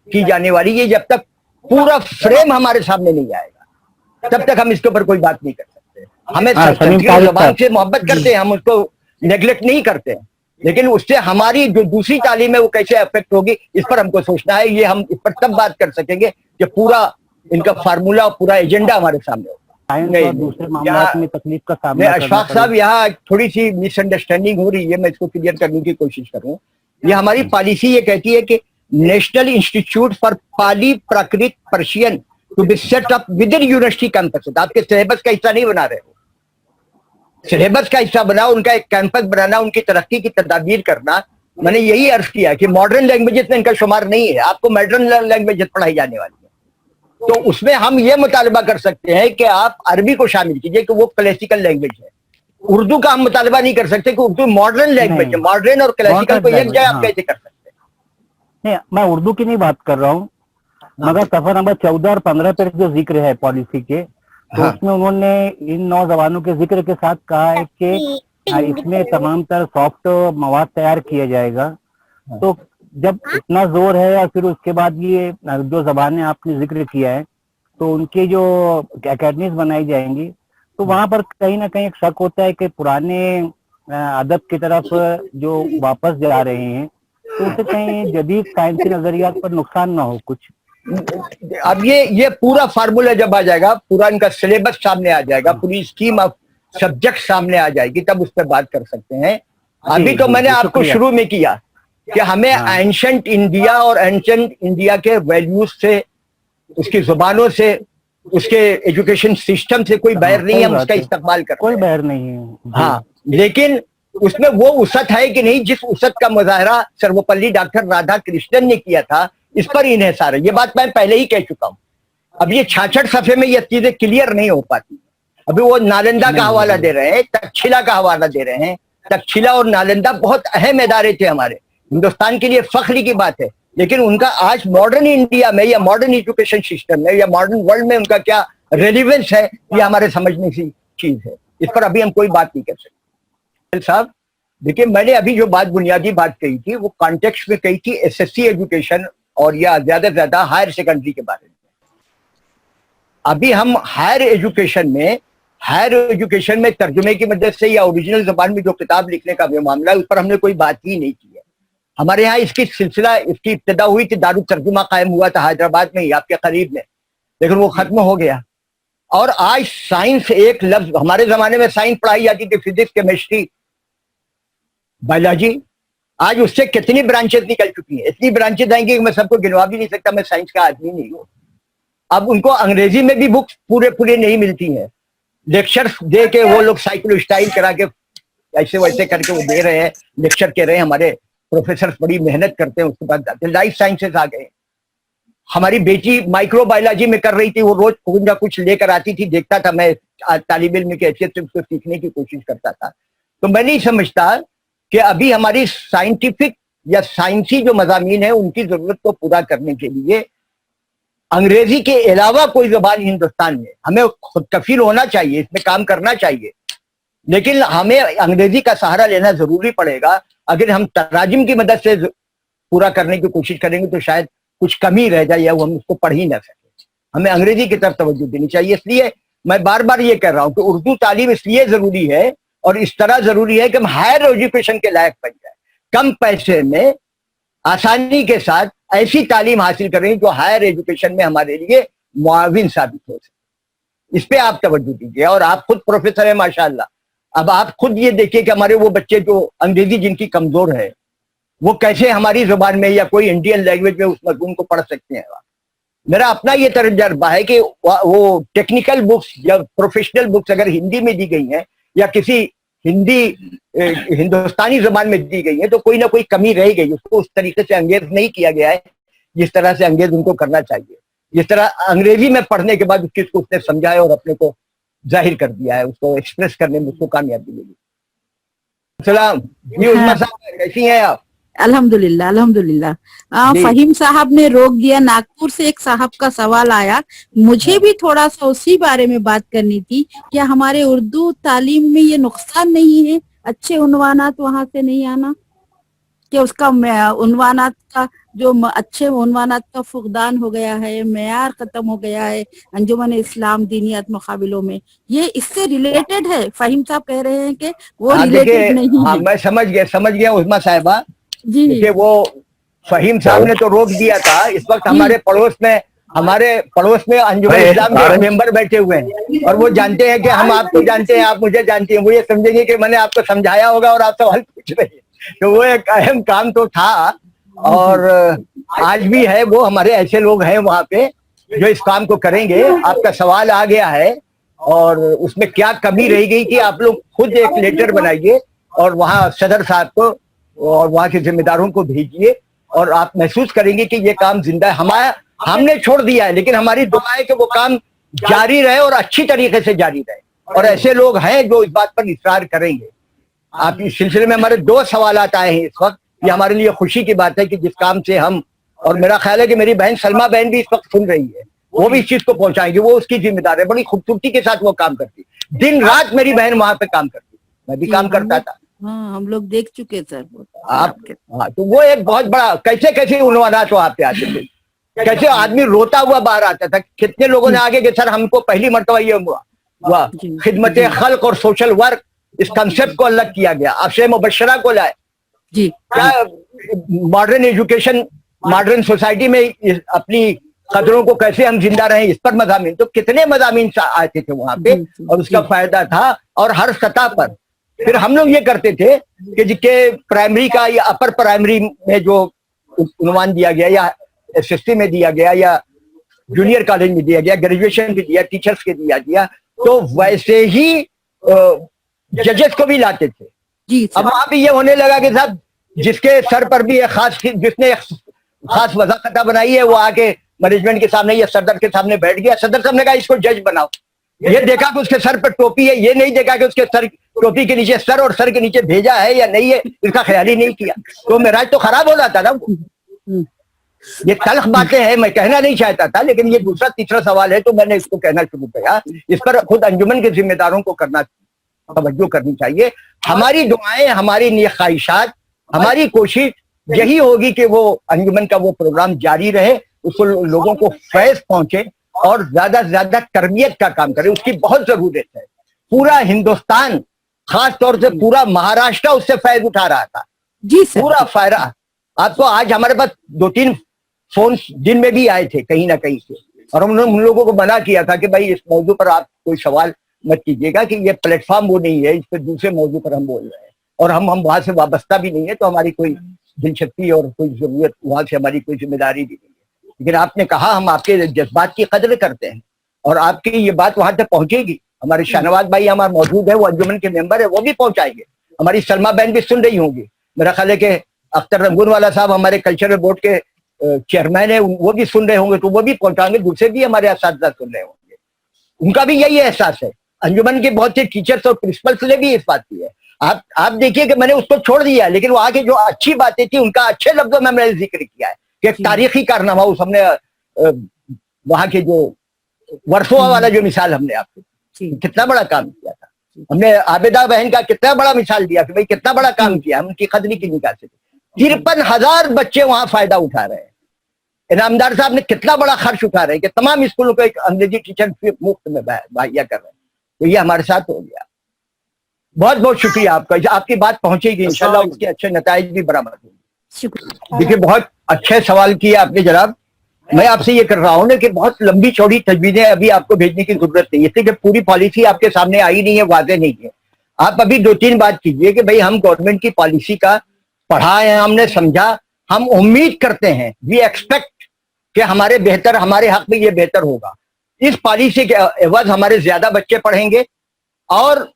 [SPEAKER 1] کی جانے والی ہے, جب تک پورا فریم ہمارے سامنے نہیں آئے گا تب تک ہم اس کے اوپر کوئی بات نہیں کر سکتے. ہمیں سنسکرت زبان سے محبت کرتے ہیں, ہم اس کو نیگلیکٹ نہیں کرتے ہیں, لیکن اس سے ہماری جو دوسری تعلیم ہے وہ کیسے افیکٹ ہوگی اس پر ہم کو سوچنا ہے. یہ ہم اس پر تب بات کر سکیں گے کہ پورا ان کا فارمولا, پورا ایجنڈا ہمارے سامنے ہوگا.
[SPEAKER 3] دوسرے معاملات میں تکلیف کا سامنا
[SPEAKER 1] اشفاق صاحب, یہاں تھوڑی سی مس انڈرسٹینڈنگ ہو رہی ہے, میں اس کو کلیئر کرنے کی کوشش کروں. یہ ہماری پالیسی یہ کہتی ہے کہ national institute for Pali Prakrit Persian to be set up with in university campus. آپ کے سلیبس کا حصہ نہیں بنا رہے ہو, سلیبس کا حصہ بنا, ان کا ایک کیمپس بنانا, ان کی ترقی کی تدابیر کرنا. میں نے یہی عرض کیا کہ ماڈرن لینگویجز میں ان کا شمار نہیں ہے, آپ کو ماڈرن لینگویجز پڑھائی جانے والی ہے. تو اس میں ہم یہ مطالبہ کر سکتے ہیں کہ آپ عربی کو شامل کیجئے کہ وہ کلاسیکل لینگویج ہے. اردو کا ہم مطالبہ نہیں کر سکتے کہ اردو ماڈرن لینگویج ہے. ماڈرن اور کلاسیکل کو ایک جگہ آپ کیسے کر سکتے ہیں؟
[SPEAKER 3] نہیں, میں اردو کی نہیں بات کر رہا ہوں, مگر صفحہ نمبر 14 اور 15 پر جو ذکر ہے پالیسی کے, تو اس میں انہوں نے ان نوجوانوں کے ذکر کے ساتھ کہا ہے کہ اس میں تمام تر سافٹ مواد تیار کیا جائے گا. تو جب اتنا زور ہے اور پھر اس کے بعد یہ جو زبانیں آپ نے ذکر کیا ہے تو ان کی جو اکیڈمیز بنائی جائیں گی تو وہاں پر کہیں نہ کہیں ایک شک ہوتا ہے کہ پرانے ادب کی طرف جو واپس جا رہے ہیں تو اسے کہیں جدید سائنسی نظریات پر نقصان نہ ہو کچھ.
[SPEAKER 1] اب یہ پورا فارمولا جب آ جائے گا, پورا ان کا سلیبس سامنے آ جائے گا, پوری اسکیم آف سبجیکٹ سامنے آ جائے گی, تب اس پہ بات کر سکتے ہیں. ابھی تو میں نے آپ کو شروع میں کیا کہ ہمیں اینشنٹ انڈیا اور اینشنٹ انڈیا کے ویلیوز سے, اس کی زبانوں سے, اس کے ایجوکیشن سسٹم سے کوئی بیر نہیں ہے, ہم اس کا استقبال کرتے ہیں,
[SPEAKER 3] کوئی بیر نہیں ہے.
[SPEAKER 1] ہاں, لیکن اس میں وہ وسعت ہے کہ نہیں جس وسعت کا مظاہرہ سروپلی ڈاکٹر رادھا کرشنن نے کیا تھا, اس پر انحصار ہے. یہ بات میں پہلے ہی کہہ چکا ہوں. اب یہ 66 صفحے میں یہ چیزیں کلیئر نہیں ہو پاتی. ابھی وہ نالندہ کا حوالہ دے رہے ہیں, تکشیلا کا حوالہ دے رہے ہیں. تکشیلا اور نالندہ بہت اہم ادارے تھے ہمارے, ہندوستان کے لیے فخر کی بات ہے, لیکن ان کا آج ماڈرن انڈیا میں یا ماڈرن ایجوکیشن سسٹم میں یا ماڈرن ورلڈ میں ان کا کیا रेलिवेंस है, ये हमारे समझने की चीज है। इस पर अभी हम कोई बात नहीं कर सकते। साहब देखिए, मैंने अभी जो बुनियादी बात कही थी वो कॉन्टेक्स्ट में कही थी एसएससी एजुकेशन और या ज्यादा से ज्यादा हायर सेकेंडरी के बारे में। अभी हम हायर एजुकेशन में तर्जुमे की मदद से या ओरिजिनल जबान में जो किताब लिखने का मामला है उस पर हमने कोई बात ही नहीं की है। हमारे यहाँ इसकी इब्तिदा हुई थी, दारुल तर्जुमा कायम हुआ था हैदराबाद में ही आपके करीब में, लेकिन वो खत्म हो गया। और आज साइंस एक लफ्ज, हमारे जमाने में साइंस पढ़ाई जाती थी, फिजिक्स, केमिस्ट्री, बायोलॉजी, आज उससे कितनी ब्रांचेस निकल चुकी हैं, इतनी ब्रांचेस आएंगी कि मैं सबको गिनवा भी नहीं सकता, मैं साइंस का आदमी नहीं हूँ। अब उनको अंग्रेजी में भी बुक्स पूरे नहीं मिलती हैं, लेक्चर्स दे के वो लोग साइकिल स्टाइल करा के ऐसे वैसे करके वो दे रहे हैं, लेक्चर कह रहे हैं, हमारे प्रोफेसर बड़ी मेहनत करते हैं, उसके बाद लाइफ साइंसेस आ गए। हमारी बेटी माइक्रोबायोलॉजी में कर रही थी, वो रोज कुछ ना कुछ लेकर आती थी, देखता था मैं तालिब इल्म की हैसियत से उसको सीखने की कोशिश करता था। तो मैं नहीं समझता कि अभी हमारी साइंटिफिक या साइंसी जो मजामीन है उनकी जरूरत को पूरा करने के लिए अंग्रेजी के अलावा कोई जबान हिंदुस्तान में, हमें खुद कफील होना चाहिए, इसमें काम करना चाहिए, लेकिन हमें अंग्रेजी का सहारा लेना जरूरी पड़ेगा। अगर हम तराजिम की मदद से पूरा करने की कोशिश करेंगे तो शायद कुछ कमी रह जाए या वो हम उसको पढ़ ही ना सके। हमें अंग्रेजी की तरफ तवज्जो देनी चाहिए। इसलिए मैं बार बार ये कह रहा हूं कि उर्दू तालीम इसलिए जरूरी है और इस तरह जरूरी है कि हम हायर एजुकेशन के लायक बन जाए, कम पैसे में आसानी के साथ ऐसी तालीम हासिल करें जो हायर एजुकेशन में हमारे लिए मुआविन साबित हो सके। इस पे आप तवज्जो दीजिए। और आप खुद प्रोफेसर है माशाअल्लाह, अब आप खुद ये देखिए कि हमारे वो बच्चे जो अंग्रेजी जिनकी कमजोर है वो कैसे हमारी जुबान में या कोई इंडियन लैंग्वेज में उस मजमून को पढ़ सकते हैं। मेरा अपना ये तजर्बा है कि वो टेक्निकल बुक्स या प्रोफेशनल बुक्स अगर हिंदी में दी गई हैं या किसी हिंदुस्तानी जुबान में दी गई है तो कोई ना कोई कमी रह गई, उसको उस तरीके से अंगेज नहीं किया गया है जिस तरह से अंग्रेज उनको करना चाहिए। जिस तरह अंग्रेजी में पढ़ने के बाद उसको उसने समझाया और अपने को जाहिर कर दिया है, उसको एक्सप्रेस करने में उसको कामयाबी मिली। सलाम जी, उस्मा साहब कैसी हैं आप?
[SPEAKER 4] अल्हम्दुलिल्लाह अल्हम्दुलिल्लाह। फहीम साहब ने रोक दिया। नागपुर से एक साहब का सवाल आया, मुझे भी थोड़ा सा उसी बारे में बात करनी थी। क्या हमारे उर्दू तालीम में ये नुकसान नहीं है, अच्छे उन्वानात वहां से नहीं आना, कि उसका उन्वानात का जो अच्छे उन्वानात का फुकदान हो गया है, मेयार खत्म हो गया है अंजुमन इस्लाम दीनियात मुकाबिलों में, ये इससे रिलेटेड है? फहीम साहब कह रहे हैं कि वो रिलेटेड नहीं है।
[SPEAKER 1] मैं समझ गया उस्मा साहिबा
[SPEAKER 4] जी।
[SPEAKER 1] देखिए, वो फहीम साहब ने तो रोक दिया था। इस वक्त हमारे पड़ोस में अंजुमन इस्लाम के मेंबर बैठे हुए हैं और वो जानते हैं कि हम आपको जानते हैं, आप मुझे जानते हैं। वो ये समझेंगे कि मैंने आपको समझाया होगा और आप सवाल पूछ रहे हैं। तो वो एक अहम काम तो था और आज भी है। वो हमारे ऐसे लोग हैं वहां पे जो इस काम को करेंगे। आपका सवाल आ गया है और उसमें क्या कमी रह गई थी, आप लोग खुद एक लेटर बनाइए और वहाँ सदर साहब को और वहाँ के जिम्मेदारों को भेजिए और आप महसूस करेंगे कि ये काम जिंदा है। हमने छोड़ दिया है, लेकिन हमारी दुआ है कि वो काम जारी रहे और अच्छी तरीके से जारी रहे। और ऐसे लोग हैं जो इस बात पर इसरार करेंगे। आप इस सिलसिले में हमारे 2 सवाल आए हैं इस वक्त। ये हमारे लिए खुशी की बात है कि जिस काम से हम, और मेरा ख्याल है कि मेरी बहन सलमा बहन भी इस वक्त सुन रही है, वो भी इस चीज को पहुंचाएंगे। वो उसकी जिम्मेदार है, बड़ी खूबसूरती के साथ वो काम करती, दिन रात मेरी बहन वहां पे काम करती, मैं भी काम करता था।
[SPEAKER 4] हाँ, हम लोग देख चुके सर
[SPEAKER 1] आप। हाँ, तो वो एक बहुत बड़ा कैसे उन्वानात वहां पे आते थे, कैसे आदमी रोता हुआ बाहर आता था। कितने लोगों ने आगे कि सर हमको पहली मर्तबा ये हुआ खिदमत खल्क और सोशल वर्क, इस कंसेप्ट को अलग किया गया, अशे मुबशरा को लाए
[SPEAKER 4] जी।
[SPEAKER 1] क्या मॉडर्न एजुकेशन, मॉडर्न सोसाइटी में अपनी कदरों को कैसे हम जिंदा रहे, इस पर मजामीन। तो कितने मजामीन आते थे वहां पे और उसका फायदा था और हर सतह पर। फिर हम लोग ये करते थे कि जिसके प्राइमरी का या अपर प्राइमरी में जो उन्वान दिया गया या एसएससी में दिया गया या जूनियर कॉलेज में दिया गया, ग्रेजुएशन भी दिया, टीचर्स के दिया, तो वैसे ही जजेस को भी लाते थे
[SPEAKER 4] जी।
[SPEAKER 1] अब वहां भी ये होने लगा कि साहब जिसके सर पर भी जिसने खास वजाकता बनाई है वो आके मैनेजमेंट के सामने या सदर के सामने बैठ गया। सदर साहब ने कहा इसको जज बनाओ। ये देखा कि उसके सर पर टोपी है, ये नहीं देखा कि उसके सर टोपी के नीचे सर और सर के नीचे भेजा है या नहीं है, इसका ख्याल ही नहीं किया। तो मेराज तो खराब हो जाता ना। ये तल्ख बातें हैं, मैं कहना नहीं चाहता था, लेकिन ये दूसरा तीसरा सवाल है तो मैंने इसको कहना शुरू किया। इस पर खुद अंजुमन के जिम्मेदारों को तवज्जो करनी चाहिए। हमारी दुआएं, हमारी नेक ख्वाहिशात, हमारी कोशिश यही होगी कि वो अंजुमन का वो प्रोग्राम जारी रहे, उसको लोगों को फैज़ पहुंचे और ज्यादा से ज्यादा तरबियत का काम करे, उसकी बहुत जरूरत है। पूरा हिंदुस्तान, खास तौर से पूरा महाराष्ट्र उससे फैज उठा रहा था।
[SPEAKER 4] जी सर।
[SPEAKER 1] पूरा फायदा। आपको आज हमारे पास 2-3 फोन दिन में भी आए थे कहीं ना कहीं से, और हमने उन लोगों को मना किया था कि भाई इस मौजू पर आप कोई सवाल मत कीजिएगा, कि ये प्लेटफॉर्म वो नहीं है, इस पर दूसरे मौजू पर हम बोल रहे हैं, और हम वहां से वाबस्ता भी नहीं है, तो हमारी कोई दिलचस्पी और कोई जरूरत, वहां से हमारी कोई जिम्मेदारी भी नहीं है। लेकिन आपने कहा, हम आपके जज्बात की कदर करते हैं और आपकी ये बात वहां तक पहुंचेगी। हमारे शाहनवाज भाई हमारे मौजूद है, वो अंजुमन के मेंबर है, वो भी पहुंचाएंगे। हमारी सलमा बहन भी सुन रही होंगी। मेरा ख्याल है कि अख्तर रंगून वाला साहब हमारे कल्चरल बोर्ड के चेयरमैन है, वो भी सुन रहे होंगे, तो वो भी पहुंचाएंगे। दूसरे भी हमारे असातिज़ा सुन रहे होंगे, उनका भी यही एहसास है। अंजुमन के बहुत से टीचर्स और प्रिंसिपल्स ने भी इस बात की है। आप देखिए कि मैंने उसको छोड़ दिया, लेकिन वहां की जो अच्छी बातें थी उनका अच्छे लफ्जों में मैंने जिक्र किया है कि एक तारीखी कारनामा उस हमने वहां के जो वर्सोवा वाला जो मिसाल हमने आपको, कितना बड़ा काम किया था हमने। आबिदा बहन का कितना बड़ा मिसाल दिया कि भाई कितना बड़ा काम किया, हम उनकी कदरी की निकाह से 53,000 बच्चे वहां फायदा उठा रहे हैं। इनामदार साहब ने कितना बड़ा खर्च उठा रहे हैं कि तमाम स्कूलों को एक अंग्रेजी टीचर मुफ्त में मुहैया कर रहे हैं। तो ये हमारे साथ हो गया। बहुत बहुत शुक्रिया आपका, आपकी बात पहुंचेगी इंशाल्लाह, उसके अच्छे नताइज भी बरामद होंगे। देखिए, बहुत अच्छे सवाल किए आपने जनाब। मैं आपसे ये कर रहा हूँ ना कि बहुत लंबी चौड़ी तजवीज़ें अभी आपको भेजने की जरूरत नहीं है, इसलिए कि पूरी पॉलिसी आपके सामने आई नहीं है, वाज़ेह नहीं है। आप अभी 2-3 बात कीजिए कि भाई हम गवर्नमेंट की पॉलिसी का पढ़ा है, हमने समझा, हम उम्मीद करते हैं, वी एक्सपेक्ट कि हमारे हक में ये बेहतर होगा। इस पॉलिसी के एवज हमारे ज्यादा बच्चे पढ़ेंगे और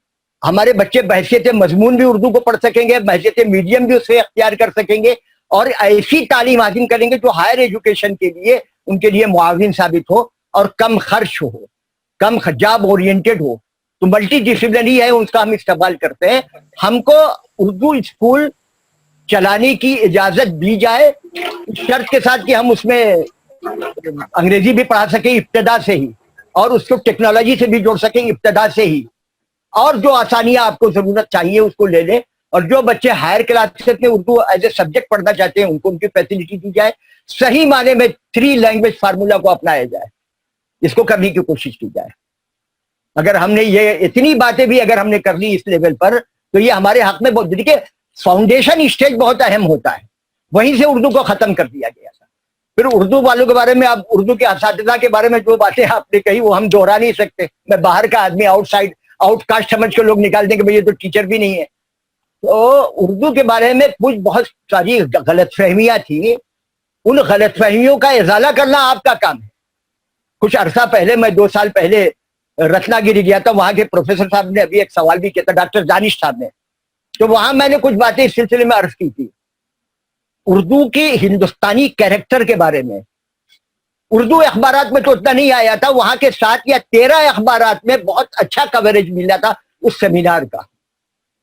[SPEAKER 1] हमारे बच्चे बहैसियत मजमून भी उर्दू को पढ़ सकेंगे, बहैसियत मीडियम भी उसे अख्तियार कर सकेंगे, और ऐसी तालीम हासिल करेंगे जो हायर एजुकेशन के लिए उनके लिए मुआविन साबित हो और कम खर्च हो, कम जॉब ओरिएंटेड हो। तो मल्टी डिसिप्लिनरी है, उसका हम इस्तेमाल करते हैं। हमको उर्दू स्कूल चलाने की इजाजत दी जाए, शर्त के साथ कि हम उसमें अंग्रेजी भी पढ़ा सके इब्तदा से ही, और उसको टेक्नोलॉजी से भी जोड़ सके इब्तदा से ही, और जो आसानियां आपको जरूरत चाहिए उसको ले लें। और जो बच्चे हायर क्लासेस में उर्दू एज ए सब्जेक्ट पढ़ना चाहते हैं उनको उनकी फैसिलिटी दी जाए। सही माने में 3 लैंग्वेज फार्मूला को अपनाया जाए, इसको करने की कोशिश की जाए। अगर हमने ये इतनी बातें भी अगर हमने कर ली इस लेवल पर, तो ये हमारे हक में बहुत, देखिए फाउंडेशन स्टेज बहुत अहम होता है, वहीं से उर्दू को खत्म कर दिया गया था। फिर उर्दू वालों के बारे में, आप उर्दू के असातिज़ा के बारे में जो बातें आपने कही वो हम दोहरा नहीं सकते। मैं बाहर का आदमी, आउटकास्ट समझ के लोग निकाल देंगे भाई ये तो टीचर भी नहीं है। तो उर्दू के बारे में कुछ बहुत सारी गलतफहमियां थी, उन गलतफहमियों का इजाला करना आपका काम है। कुछ अरसा पहले, मैं 2 साल पहले रत्नागिरी गया था, वहां के प्रोफेसर साहब ने अभी एक सवाल भी किया था, डॉक्टर दानिश साहब ने, तो वहां मैंने कुछ बातें इस सिलसिले में अर्ज की थी। उर्दू के हिंदुस्तानी कैरेक्टर के बारे में उर्दू अखबारात में तो उतना नहीं आया था, वहां के 7 या 13 अखबारात में बहुत अच्छा कवरेज मिला था उस सेमिनार का।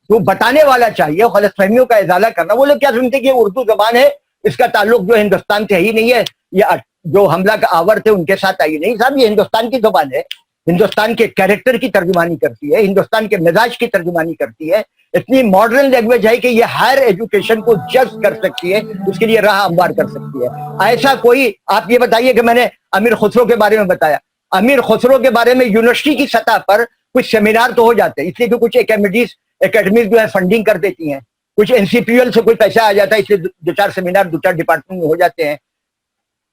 [SPEAKER 1] तो बताने वाला चाहिए, गलतफहमियों का इजाला करना। वो लोग क्या सुनते कि उर्दू जबान है, इसका ताल्लुक जो हिंदुस्तान से ही नहीं है, या जो हमला का आवर थे उनके साथ आई नहीं। साहब ये हिंदुस्तान की जबान है, हिंदुस्तान के कैरेक्टर की तर्जुमानी करती है, हिंदुस्तान के मिजाज की तर्जुमानी करती है। इतनी मॉडर्न लैंग्वेज है कि ये हायर एजुकेशन को जज कर सकती है, उसके लिए राह हमवार कर सकती है। ऐसा कोई, आप ये बताइए कि मैंने अमीर खुसरो के बारे में बताया, अमीर खुसरो के बारे में यूनिवर्सिटी की सतह पर कुछ सेमिनार तो हो जाते हैं, इसलिए कि कुछ एकेडमीज जो है फंडिंग कर देती हैं, कुछ एनसीपीएल से कोई पैसा आ जाता है, इसलिए 2-4 सेमिनार 2-4 डिपार्टमेंट में हो जाते हैं।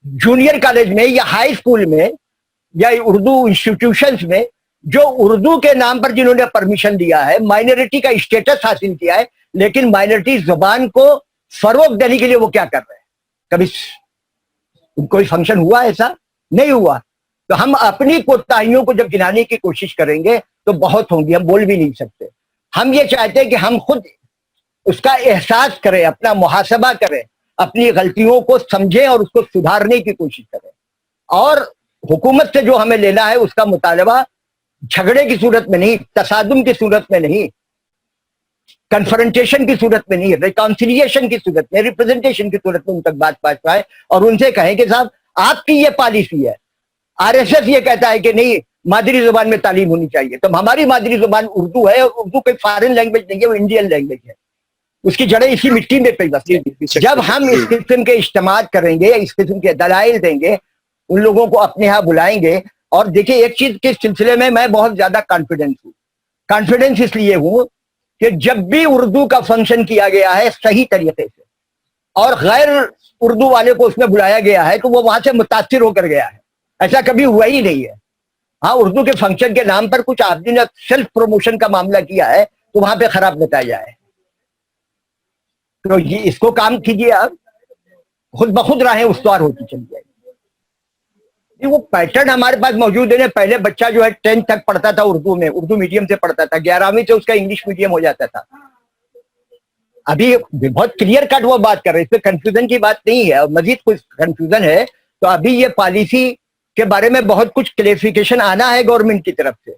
[SPEAKER 1] जूनियर कॉलेज में या हाई स्कूल में या उर्दू इंस्टीट्यूशंस में जो उर्दू के नाम पर जिन्होंने परमिशन दिया है, माइनॉरिटी का स्टेटस हासिल किया है, लेकिन माइनॉरिटी जुबान को फरोग देने के लिए वो क्या कर रहे हैं? कभी कोई फंक्शन हुआ ऐसा? नहीं हुआ। तो हम अपनी कोताहियों को जब गिनाने की कोशिश करेंगे तो बहुत होंगी, हम बोल भी नहीं सकते। हम ये चाहते हैं कि हम खुद उसका एहसास करें, अपना मुहासबा करें, अपनी गलतियों को समझें और उसको सुधारने की कोशिश करें। और हुकूमत से जो हमें लेना है उसका मुतालबा झगड़े की सूरत में नहीं, तसादुम की सूरत में नहीं, कन्फ्रंटेशन की सूरत में नहीं, रिकॉन्सिलिएशन की सूरत में, रिप्रेजेंटेशन की सूरत में उन तक बात पहुंच पाए और उनसे कहें कि साहब आपकी ये पॉलिसी है, आरएसएस ये कहता है कि नहीं मादरी जुबान में तालीम होनी चाहिए, तो हमारी मादरी जुबान उर्दू है और उर्दू कोई फॉरेन लैंग्वेज नहीं है, वो इंडियन लैंग्वेज है, उसकी जड़ें इसी मिट्टी में पैबस्त है। जब हम इस किस्म के इज्तिमात करेंगे, इस किस्म के दलाइल देंगे, उन लोगों को अपने यहाँ बुलाएंगे। और देखिए एक चीज के सिलसिले में मैं बहुत ज्यादा कॉन्फिडेंस हूँ। कॉन्फिडेंस इसलिए हूँ कि जब भी उर्दू का फंक्शन किया गया है सही तरीके से और गैर उर्दू वाले को उसमें बुलाया गया है तो वो वहां से मुतासिर होकर गया है, ऐसा कभी हुआ ही नहीं है। हाँ, उर्दू के फंक्शन के नाम पर कुछ आदमी ने सेल्फ प्रमोशन का मामला किया है तो वहां पे खराब नतीजा है। तो ये इसको काम कीजिए, आप खुद बखुद राहें उस्तवार होती चली जाएगी। वो पैटर्न हमारे पास मौजूद है। पहले बच्चा जो है 10th तक पढ़ता था उर्दू में, उर्दू मीडियम से पढ़ता था, 11वीं से उसका इंग्लिश मीडियम हो जाता था। अभी बहुत क्लियर कट वो बात कर रहे हैं, इसमें कंफ्यूजन की बात नहीं है। और मजीद कुछ कंफ्यूजन है तो अभी ये पॉलिसी के बारे में बहुत कुछ क्लेरिफिकेशन आना है गवर्नमेंट की तरफ से।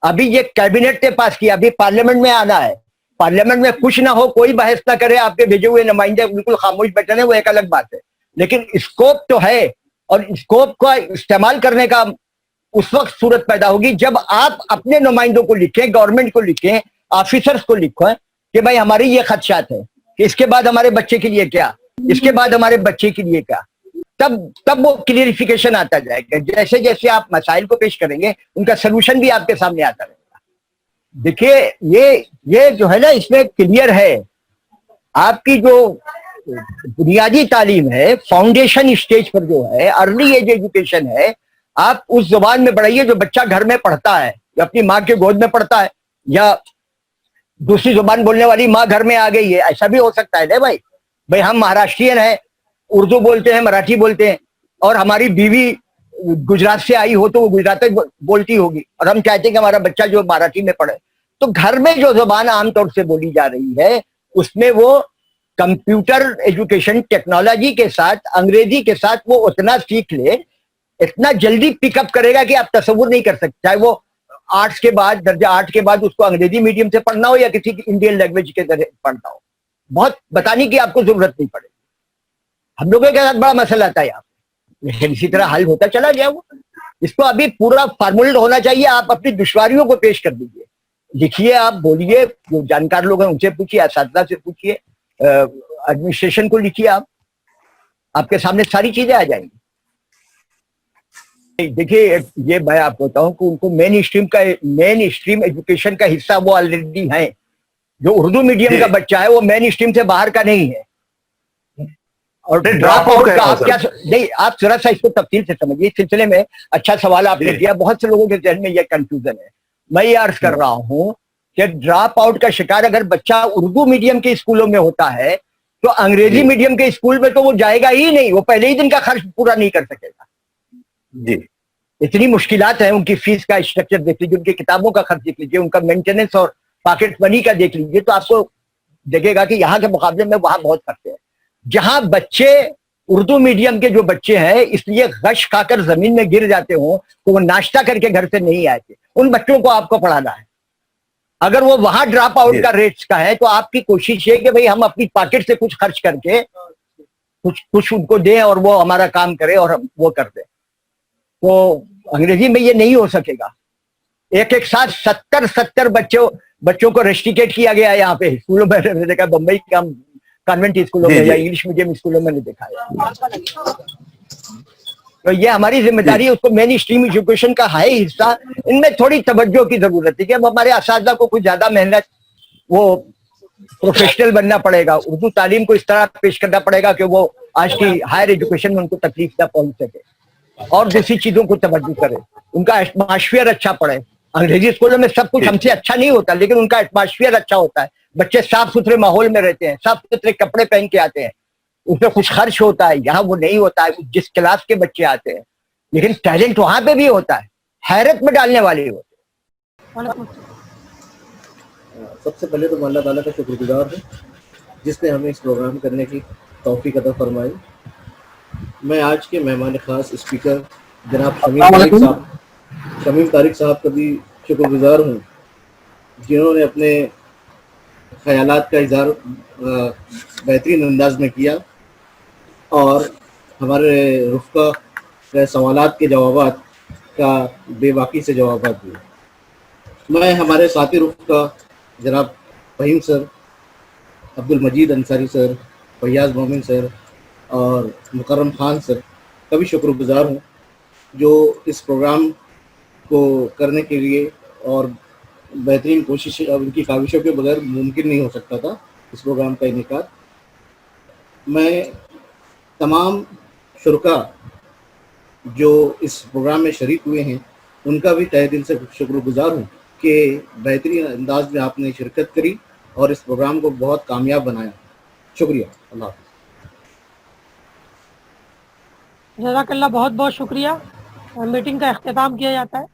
[SPEAKER 1] अभी ये कैबिनेट ने पास किया, अभी पार्लियामेंट में आना है। पार्लियामेंट में कुछ ना हो, कोई बहस ना करे, आपके भेजे हुए नुमाइंदे बिल्कुल खामोश बैठे हैं, वो एक अलग बात है। लेकिन स्कोप तो है और स्कोप का इस्तेमाल करने का उस वक्त सूरत पैदा होगी जब आप अपने नुमाइंदों को लिखें, गवर्नमेंट को लिखें, ऑफिसर्स को लिखें कि भाई हमारी ये खदशात है कि इसके बाद हमारे बच्चे के लिए क्या, इसके बाद हमारे बच्चे के लिए क्या। तब वो क्लियरिफिकेशन आता जाएगा। जैसे जैसे आप मसाइल को पेश करेंगे उनका सोल्यूशन भी आपके सामने आता रहेगा। देखिए ये जो है ना, इसमें क्लियर है आपकी जो बुनियादी तालीम है, फाउंडेशन स्टेज पर जो है, अर्ली एज एजुकेशन है, आप उस जुबान में बढ़ाइए जो बच्चा घर में पढ़ता है या अपनी माँ के गोद में पढ़ता है या दूसरी जुबान बोलने वाली माँ घर में आ गई है। ऐसा भी हो सकता है ना भाई हम महाराष्ट्रियन हैं, उर्दू बोलते हैं, मराठी बोलते हैं और हमारी बीवी गुजरात से आई हो तो वो गुजराती बोलती होगी और हम चाहते हैं कि हमारा बच्चा जो मराठी में पढ़े। तो घर में जो जुबान आमतौर से बोली जा रही है उसमें वो कंप्यूटर एजुकेशन टेक्नोलॉजी के साथ, अंग्रेजी के साथ वो उतना सीख ले, इतना जल्दी पिकअप करेगा कि आप तसव्वुर नहीं कर सकते। चाहे वो आर्ट्स के बाद, दर्जा 8 के बाद उसको अंग्रेजी मीडियम से पढ़ना हो या किसी इंडियन लैंग्वेज के जरिए पढ़ना हो, बहुत बताने की आपको जरूरत नहीं पड़ेगी। हम लोगों के साथ बड़ा मसला आता है यहाँ पे, लेकिन इसी तरह हल होता चला गया। वो इसको अभी पूरा फार्मूलेट होना चाहिए। आप अपनी दुश्वारियों को पेश कर दीजिए, लिखिए, आप बोलिए, जो जानकार लोग हैं उनसे पूछिए, असातिज़ा से पूछिए, एडमिनिस्ट्रेशन को लिखिए, आपके सामने सारी चीजें आ जाएंगी। देखिए ये मैं आपको बताऊं कि उनको मेन स्ट्रीम एजुकेशन का हिस्सा वो ऑलरेडी है। जो उर्दू मीडियम का बच्चा है वो मेन स्ट्रीम से बाहर का नहीं है। और ड्रॉप आउट का आप क्या नहीं, आप जरा सा इसको तफसील से समझिए। इस सिलसिले में अच्छा सवाल आपने किया। बहुत से लोगों के जहन में यह कंफ्यूजन है। मैं ये अर्ज कर रहा हूं कि ड्रॉप आउट का शिकार अगर बच्चा उर्दू मीडियम के स्कूलों में होता है तो अंग्रेजी मीडियम के स्कूल में तो वो जाएगा ही नहीं, वो पहले ही दिन का खर्च पूरा नहीं कर सकेगा
[SPEAKER 2] जी।
[SPEAKER 1] इतनी मुश्किलात हैं। उनकी फीस का स्ट्रक्चर देख लीजिए, उनकी किताबों का खर्च देख लीजिए, उनका मेंटेनेंस और पॉकेट मनी का देख लीजिए, तो आपको देखेगा कि यहाँ के मुकाबले में वहां बहुत खर्चे हैं। जहां बच्चे उर्दू मीडियम के जो बच्चे हैं इसलिए गश खाकर जमीन में गिर जाते हो तो वो नाश्ता करके घर से नहीं आए थे, उन बच्चों को आपको पढ़ाना है। अगर वो वहां ड्रॉप आउट का रेट्स का है तो आपकी कोशिश है कि भाई हम अपनी पॉकेट से कुछ खर्च करके कुछ उनको दें और वो हमारा काम करे और हम वो कर दें। तो अंग्रेजी में ये नहीं हो सकेगा। एक साथ 70 बच्चों को रेस्ट्रिकेट किया गया है यहाँ पे स्कूलों में। मैंने देखा बम्बई का कॉन्वेंट स्कूलों में या इंग्लिश मीडियम स्कूलों में नहीं देखा है। तो ये हमारी जिम्मेदारी है, उसको मेन स्ट्रीम एजुकेशन का है हिस्सा। इनमें थोड़ी तवज्जो की जरूरत है कि अब हमारे असातिज़ा को कुछ ज्यादा मेहनत, वो प्रोफेशनल बनना पड़ेगा, उर्दू तालीम को इस तरह पेश करना पड़ेगा कि वो आज की हायर एजुकेशन में उनको तकलीफ ना पहुंच सके और दूसरी चीजों को तवज्जो करे, उनका एटमॉस्फेयर अच्छा पड़े। अंग्रेजी स्कूलों में सब कुछ हमसे अच्छा नहीं होता लेकिन उनका एटमॉस्फेयर अच्छा होता है। बच्चे साफ सुथरे माहौल में रहते हैं, साफ सुथरे कपड़े पहन के आते हैं, उसमें कुछ खर्च होता है। यहाँ वो नहीं होता है। जिस क्लास के बच्चे आते हैं लेकिन टैलेंट वहां पे भी होता है, हैरत में डालने वाले होते हैं।
[SPEAKER 5] सबसे पहले तो अल्लाह ताला का शुक्रगुजार हूँ जिसने हमें इस प्रोग्राम करने की तौफीक अता फरमाई। मैं आज के मेहमान खास स्पीकर जनाब शमीम तारिक साहब का भी शुक्रगुजार हूँ जिन्होंने अपने خیالات کا اظہار بہترین انداز میں کیا اور ہمارے رفقا کے سوالات کے جوابات کا بے باکی سے جوابات دیے. میں ہمارے ساتھی رفقا جناب فہیم سر, عبد المجید انصاری سر, فیاض مومن سر اور مکرم خان سر کا بھی شکر گزار ہوں جو اس پروگرام کو کرنے کے لیے, اور بہترین کوشش اور ان کی کاوشوں کے بغیر ممکن نہیں ہو سکتا تھا اس پروگرام کا انعقاد. میں تمام شرکا جو اس پروگرام میں شریک ہوئے ہیں ان کا بھی تہہ دل سے شکر گزار ہوں کہ بہترین انداز میں آپ نے شرکت کری اور اس پروگرام کو بہت کامیاب بنایا. شکریہ. اللہ حافظ.
[SPEAKER 6] جزاک اللہ, بہت بہت شکریہ. میٹنگ کا اختتام کیا جاتا ہے.